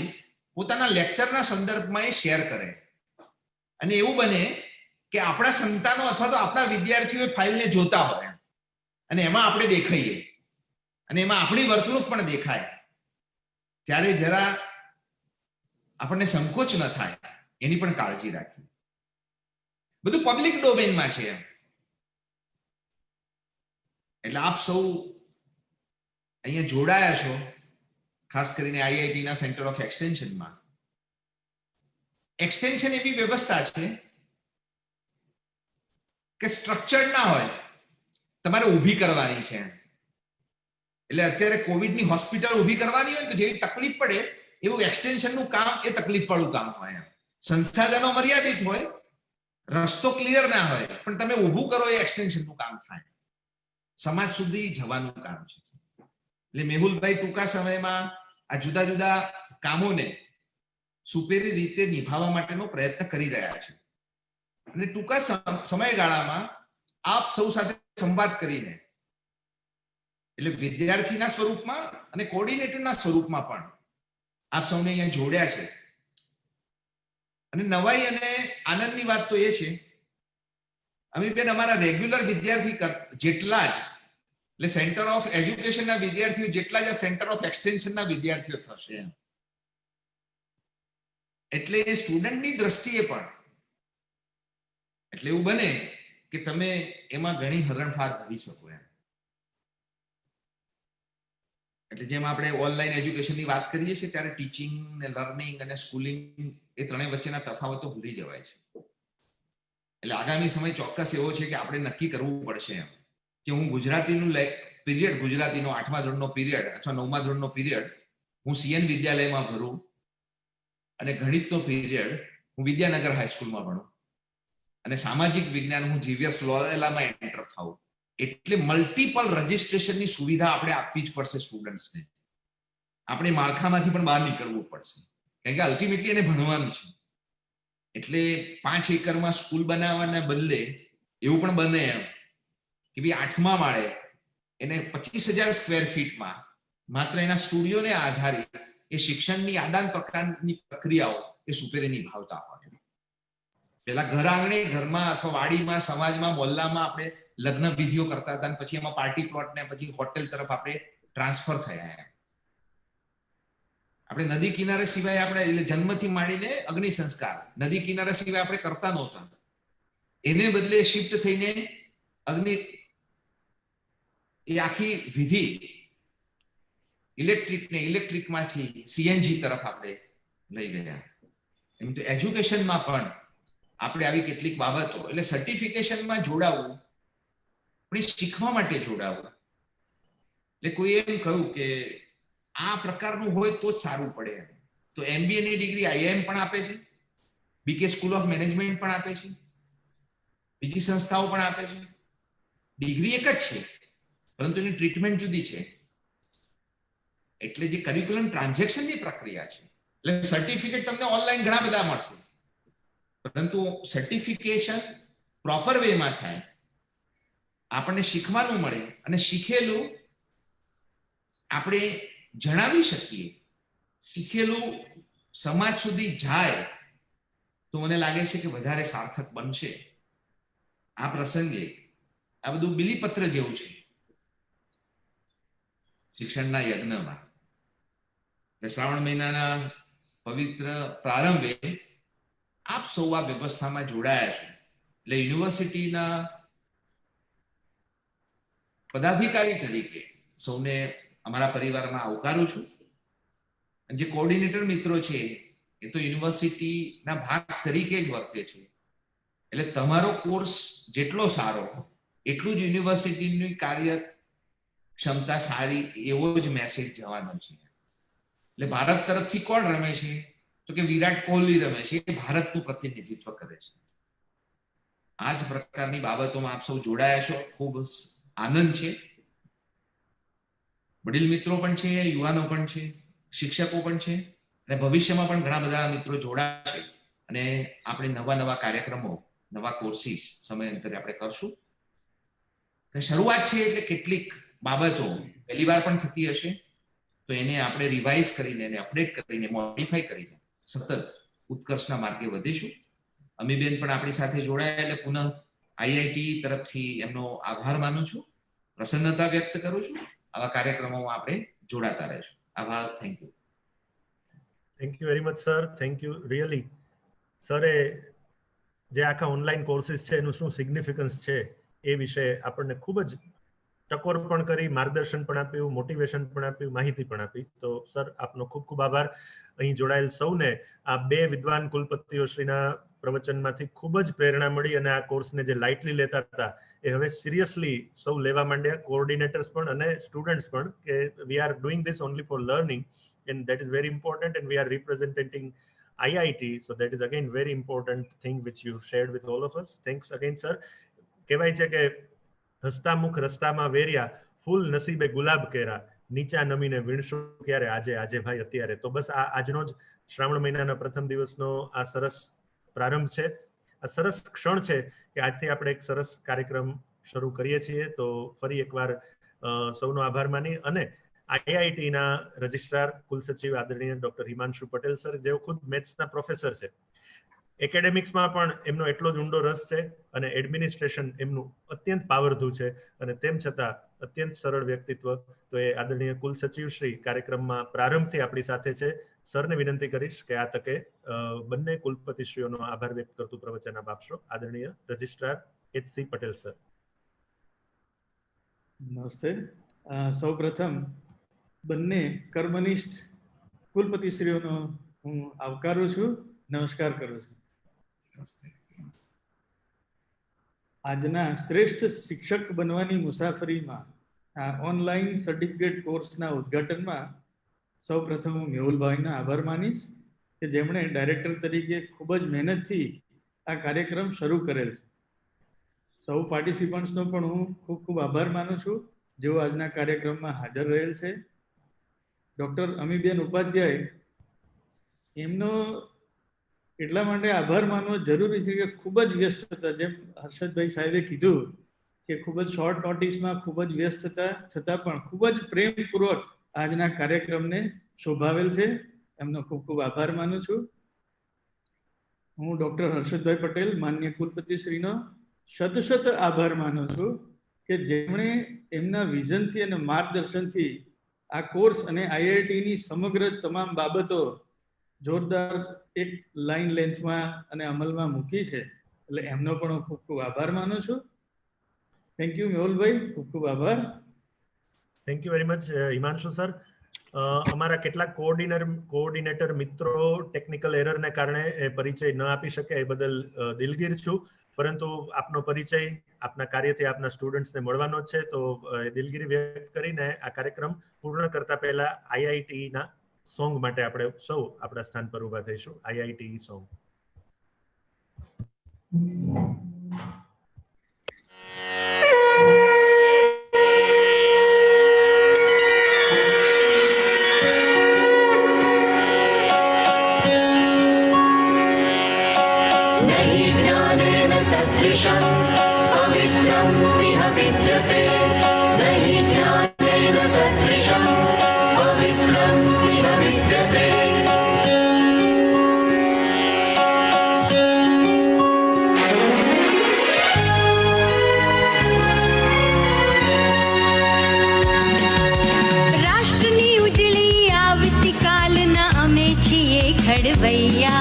પોતાના લેક્ચરના સંદર્ભમાં એ શેર કરે અને એવું બને કે આપણા સંતાનો અથવા તો આપણા વિદ્યાર્થીઓ ફાઇલને જોતા હોય અને એમાં આપણે દેખાઈએ અને એમાં આપણી વર્તણૂક પણ દેખાય. ત્યારે જરા આપણને સંકોચ ન થાય એની પણ કાળજી રાખી. બધું પબ્લિક ડોમેનમાં છે. એટલે આપ સૌ અહીંયા જોડાયા છો, ખાસ કરીને આઈઆઈટી ના સેન્ટર ઓફ એક્સટેન્શનમાં. એક્સટેન્શન એવી વ્યવસ્થા છે કે સ્ટ્રક્ચર્ડ ના હોય, તમારે ઊભી કરવાની છે. એટલે અત્યારે કોવિડની હોસ્પિટલ ઊભી કરવાની હોય તો જેવી તકલીફ પડે એવું એક્સટેન્શનનું કામ એ તકલીફ વાળું કામ હોય. સંસાધનો મર્યાદિત હોય, રસ્તો ક્લિયર ના હોય, પણ તમે ઊભું કરો એ એક્સટેન્શનનું કામ થાય. સમાજ સુધી જવાનું કામ છે. એટલે મેહુલભાઈ ટૂંકા સમયમાં આ જુદા જુદા કામોને સુપેરી રીતે નિભાવવા માટેનો પ્રયત્ન કરી રહ્યા છે અને ટૂંકા સમયગાળામાં આપ સૌ સાથે સંવાદ કરીને, એટલે વિદ્યાર્થીના સ્વરૂપમાં અને કોઓર્ડિનેટરના સ્વરૂપમાં પણ આપ સૌને અહીંયા જોડ્યા છે. અને નવાઈ અને આનંદની વાત તો એ છે, અમે બેન અમારા રેગ્યુલર વિદ્યાર્થી જેટલા જ, એટલે સેન્ટર ઓફ એજ્યુકેશનના વિદ્યાર્થીઓ જેટલા જ સેન્ટર ઓફ એક્સટેન્શનના વિદ્યાર્થીઓ થશે. એટલે એ સ્ટુડન્ટની દ્રષ્ટિએ પણ એટલે એવું બને કે તમે એમાં ઘણી હરણફાળ ભરી શકો એમ. એટલે જેમ આપણે ઓનલાઈન એજ્યુકેશનની વાત કરીએ છીએ ત્યારે ટીચિંગ ને લર્નિંગ અને સ્કૂલિંગ એ ત્રણેય વચ્ચેના તફાવતો ભૂલી જવાય છે. એટલે આગામી સમય ચોક્કસ એવો છે કે આપણે નક્કી કરવું પડશે એમ કે હું ગુજરાતીનું પીરિયડ, ગુજરાતીનો 8મા ધોરણનો પીરિયડ અથવા 9મા ધોરણનો પીરિયડ હું સીએન વિદ્યાલયમાં ભરું અને ગણિતનો પીરિયડ હું વિદ્યાનગર હાઈસ્કૂલમાં ભણું. અને સામાજિક વિજ્ઞાન હું જીવીએસ લોયોલામાં એન્ટર થાઉં, એટલે મલ્ટિપલ રજિસ્ટ્રેશનની સુવિધા આપણે આપવી જ પડશે સ્ટુડન્ટ્સને. આપણે માળખામાંથી પણ બહાર નીકળવું પડશે, કારણ કે અલ્ટિમેટલી એને ભણવાનું છે. એટલે 5 એકરમાં સ્કૂલ બનાવવાના બદલે એવું પણ બને એમ કે ભાઈ 8મા માળે એને 25,000 સ્ક્વેર ફીટમાં માત્ર એના સ્ટુડિયોને આધારિત એ શિક્ષણની આદાન પ્રદાનની પ્રક્રિયાઓ એ સુપેરે નિભાવતા હોય. પેલા ઘર આંગણે, ઘરમાં અથવા વાડીમાં, સમાજમાં, મોહલ્લામાં આપણે લગ્ન વિધિઓ કરતા હતા, પછી એમાં પાર્ટી પ્લોટ ને પછી હોટેલ તરફ આપણે ટ્રાન્સફર થયા. આપણે નદી કિનારે સિવાય આપણે એટલે જન્મથી માંડીને અગ્નિ સંસ્કાર નદી કિનારે સિવાય આપણે કરતા નહોતા. એને બદલે શિફ્ટ થઈને અગ્નિ એ આખી વિધિ ઇલેક્ટ્રિકમાંથી સીએનજી તરફ આપણે લઈ ગયા. એમ તો એજ્યુકેશનમાં પણ આપણે આવી કેટલીક બાબતો, એટલે સર્ટિફિકેશનમાં જોડાવું પણ શીખવા માટે જોડાવું. એટલે કોઈ એમ કહ્યું કે આ પ્રકારનું હોય તો જ સારું પડે. તો MBA ની ડિગ્રી IIM પણ આપે છે, BK સ્કૂલ ઓફ મેનેજમેન્ટ પણ આપે છે, બીજી સંસ્થાઓ પણ આપે છે. ડિગ્રી એક જ છે, પરંતુ એની ટ્રીટમેન્ટ જુદી છે. એટલે જે કરિક્યુલમ ટ્રાન્ઝેક્શનની પ્રક્રિયા છે, એટલે સર્ટિફિકેટ તમને ઓનલાઈન ઘણા બધા મળશે, પરંતુ સર્ટિફિકેશન પ્રોપર વેમાં થાય, આપણને શીખવાનું મળે અને શીખેલું આપણે જણાવી શકીએ, શીખેલું સમાજ સુધી જાય, તો મને લાગે છે કે વધારે સાર્થક બનશે. આ પ્રસંગે આ બધું બિલીપત્ર જેવું છે શિક્ષણના યજ્ઞમાં. શ્રાવણ મહિનાના પવિત્ર પ્રારંભે આપ સૌ આ વ્યવસ્થામાં જોડાયા છો, એટલે યુનિવર્સિટીના પદાધિકારી તરીકે સૌને અમારા પરિવારમાં આવકારું છું. જે કોઓર્ડિનેટર મિત્રો છે એ તો યુનિવર્સિટીના ભાગ તરીકે જ વર્તે છે, એટલે તમારો કોર્સ જેટલો સારો એટલું જ યુનિવર્સિટીની કાર્ય ક્ષમતા સારી, એવો જ મેસેજ જવાનો છે. એટલે ભારત તરફથી કોણ રમે છે? તો કે વિરાટ કોહલી રમે છે, એ ભારતનું પ્રતિનિધિત્વ કરે છે. આ જ પ્રકારની બાબતોમાં આપ સૌ જોડાયા છો, ખૂબ આનંદ છે. વડીલ મિત્રો પણ છે, યુવાનો પણ છે, શિક્ષકો પણ છે, અને ભવિષ્યમાં પણ ઘણા બધા મિત્રો જોડાશે. અને આપણે નવા કાર્યક્રમો, નવા કોર્સિસ સમયાંતરે આપણે કરશું. શરૂઆત છે એટલે કેટલીક બાબતો પહેલી વાર પણ થતી હશે, તો એને આપણે રિવાઇઝ કરીને, એને અપડેટ કરીને, મોડિફાઈ કરીને સતત ઉત્કર્ષના માર્ગે વધીશું. અમીબેન પણ આપણી સાથે જોડાયા, એટલે પુનઃ IIT તરફથી એમનો આભાર માનું છું, પ્રસન્નતા વ્યક્ત કરું છું. આવા કાર્યક્રમોમાં આપણે જોડાતા રહીશું. આભાર. Thank you. Thank you very much sir. Thank you really. સરે જે આખા ઓનલાઈન કોર્સિસ છે એનું શું સિગ્નિફિકન્સ છે એ વિશે આપણને ખૂબ જ ટકોર પણ કરી, માર્ગદર્શન પણ આપ્યું, મોટિવેશન પણ આપ્યું, માહિતી પણ આપી. તો સર આપનો ખૂબ ખૂબ આભાર. અહીં જોડાયેલ સૌને આ 2 વિદ્વાન કુલપતિઓ શ્રીના પ્રવચનમાંથી ખૂબ જ પ્રેરણા મળી, અને આ કોર્સને જે લાઇટલી લેતા હતા એ હવે સિરિયસલી સૌ લેવા માંડ્યા, કોઓર્ડિનેટર્સ પણ અને સ્ટુડન્ટ્સ પણ, કે we are doing this only for learning, and that is very important, and we are representing IIT, so that is again very important thing which you shared with all of us. Thanks again sir. કહેવાય છે કે હસતા મુખ રસ્તામાં વેર્યા, ફૂલ નસીબે ગુલાબ કેરા, નીચા નમીને વીણશું ક્યારે, આજે ભાઈ અત્યારે. તો બસ આ આજનો જ શ્રાવણ મહિનાના પ્રથમ દિવસનો આ સરસ પ્રારંભ છે, આ સરસ ક્ષણ છે કે આજથી આપણે એક સરસ કાર્યક્રમ શરૂ કરીએ છીએ. તો ફરી એકવાર સૌનો આભાર માની, અને IIT ના રજિસ્ટ્રાર કુલસચિવ આદરણીય ડોક્ટર હિમાંશુ પટેલ સર, જેઓ ખુદ મેથ્સના પ્રોફેસર છે, એકેડેમિક્સમાં પણ એમનો એટલો જ ઊંડો રસ છે, અને એડમિનિસ્ટ્રેશન એમનું અત્યંત પાવરધુ છે, અને તેમ છતાં અત્યંત સરળ વ્યક્તિત્વ. તો એ આદરણીય કુલસચિવ શ્રી કાર્યક્રમમાં પ્રારંભથી આપણી સાથે છે. સરને વિનંતી કરીશ કે આ તકે બંને કુલપતિશ્રીઓનો આભાર વ્યક્ત કરતું પ્રવચન આપ આપશો. આદરણીય રજિસ્ટ્રાર HC પટેલ સર. નમસ્તે. સૌ પ્રથમ બંને કર્મનિષ્ઠ કુલપતિશ્રીઓનો હું આવકારું છું, નમસ્કાર કરું છું. આજના શ્રેષ્ઠ શિક્ષક બનવાની મુસાફરીમાં આ ઓનલાઈન સર્ટિફિકેટ કોર્સના ઉદ્ઘાટનમાં સૌ પ્રથમ હું મેહુલભાઈનો આભાર માનીશ કે જેમણે ડાયરેક્ટર તરીકે ખૂબ જ મહેનતથી આ કાર્યક્રમ શરૂ કરેલ છે. સૌ પાર્ટિસિપન્ટ્સનો પણ હું ખૂબ ખૂબ આભાર માનું છું જેઓ આજના કાર્યક્રમમાં હાજર રહેલ છે. ડૉક્ટર અમીબેન ઉપાધ્યાય, એમનો એટલા માટે આભાર માનવો જરૂરી છે કે ખૂબ જ વ્યસ્ત હતા. જેમ હર્ષદભાઈ સાહેબે કીધું કે ખૂબ જ શોર્ટ નોટિસમાં ખૂબ જ વ્યસ્ત હતા, છતાં પણ ખૂબ જ પ્રેમપૂર્વક આજના કાર્યક્રમને શોભાવેલ છે. એમનો ખૂબ ખૂબ આભાર માનું છું. હું ડૉક્ટર હર્ષદભાઈ પટેલ, માનનીય કુલપતિશ્રીનો શત આભાર માનું છું કે જેમણે એમના વિઝનથી અને માર્ગદર્શનથી આ કોર્સ અને આઈઆઈટીની સમગ્ર તમામ બાબતો જોરદાર એક લાઈન લેન્થમાં અને અમલમાં મૂકી છે. એટલે એમનો પણ હું ખૂબ ખૂબ આભાર માનું છું. થેન્ક યુ મેહુલભાઈ, ખૂબ ખૂબ આભાર. Thank you very much Himanshu sir. અમારા કેટલાક કોઓર્ડિનેટર મિત્રો ટેકનિકલ એરરને કારણે પરિચય ન આપી શકે એ બદલ દિલગીર છું, પરંતુ આપનો પરિચય આપના કાર્યથી આપના સ્ટુડન્ટ્સને મળવાનો છે, તો દિલગીરી વ્યક્ત કરીને આ કાર્યક્રમ પૂર્ણ કરતા પહેલા આઈઆઈટીના સોંગ માટે આપણે સૌ આપણા સ્થાન પર ઊભા થઈશું. IIT song. नहि ज्ञानेन सदृशं पवित्रं इह विद्यते. नहि ज्ञानेन सदृशं पवित्रं इह विद्यते. રાષ્ટ્રની ઉજળી આવતી કાલના અમે છીએ ખડવૈયા.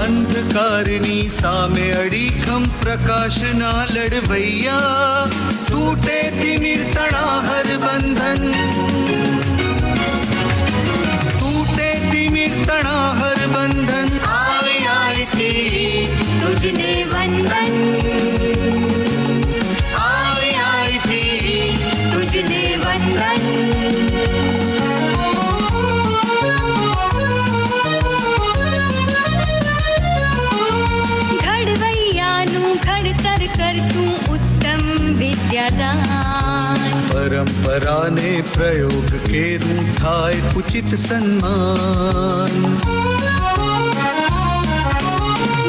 અંધકારની સામે અડીખમ પ્રકાશના લડવૈયા. તૂટે તિમિર તણાહર બંધન, તૂટે તિમિર તણાહર બંધન. आईआईटी तुझने वंदन. आईआईटी तुझने वंदन. ઘડવૈયાનું ઘડતર કરતું ઉત્તમ વિદ્યાદાન. પરંપરાને પ્રયોગ કેરું થાય ઉચિત સન્માન.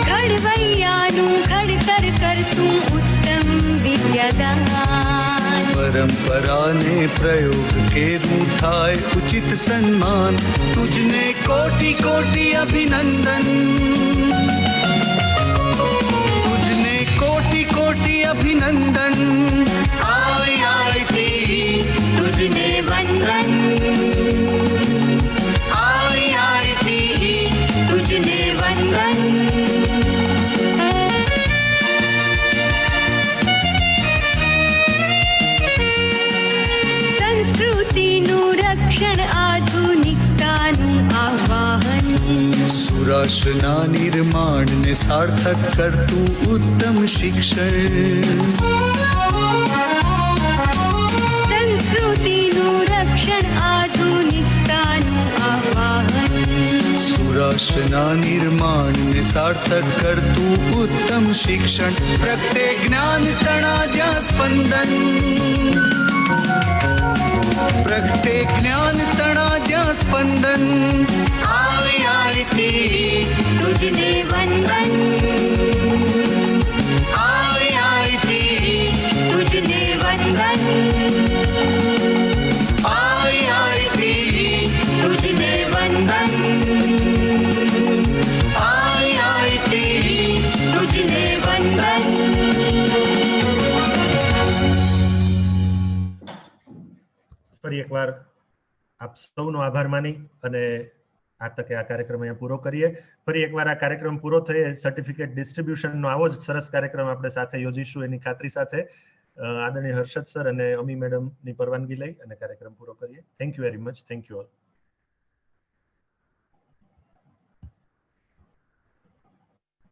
ઘડવૈયાનું ઘડતર કરતું ઉત્તમ વિદ્યાદાન. પરંપરાને પ્રયોગ કેરું થાય ઉચિત સન્માન. તુજને કોટી કોટી અભિનંદન. તુજને કોટી કોટી અભિનંદન. आईआईटी तुझने वंदन. आईआईटी तुझने वंदन. સંસ્કૃતિનું રક્ષણ આધુનિકતાનું આહ્વાન. સુરાશના નિર્માણને સાર્થક કરતું ઉત્તમ શિક્ષણ. સંસ્કૃતિનું રક્ષણ આધુનિકતાનું આહ્વાન. સુરાશના નિર્માણને સાર્થક કરતું ઉત્તમ શિક્ષણ. પ્રગટે જ્ઞાન તણા જ્યાં સ્પંદન. પ્રગટે જ્ઞાન તણા જ્યાં સ્પંદન. आईआईटी तुझने वंदन. आईआईटी तुझने वंदन. आईआईटी तुझने वंदन. आईआईटी तुझने वंदन. ફરી એકવાર આપ સૌનો આભાર માની અને આ તકે આ કાર્યક્રમ અહીંયા પૂરો કરીએ. ફરી એકવાર આ કાર્યક્રમ પૂરો થયે સર્ટિફિકેટ ડિસ્ટ્રીબ્યુશનનો આવો જ સરસ કાર્યક્રમ આપણે સાથે યોજીશું એની ખાતરી સાથે આદરણીય હર્ષદ સર અને અમી મેડમની પરવાનગી લઈ અને કાર્યક્રમ પૂરો કરીએ. Thank you very much. Thank you all.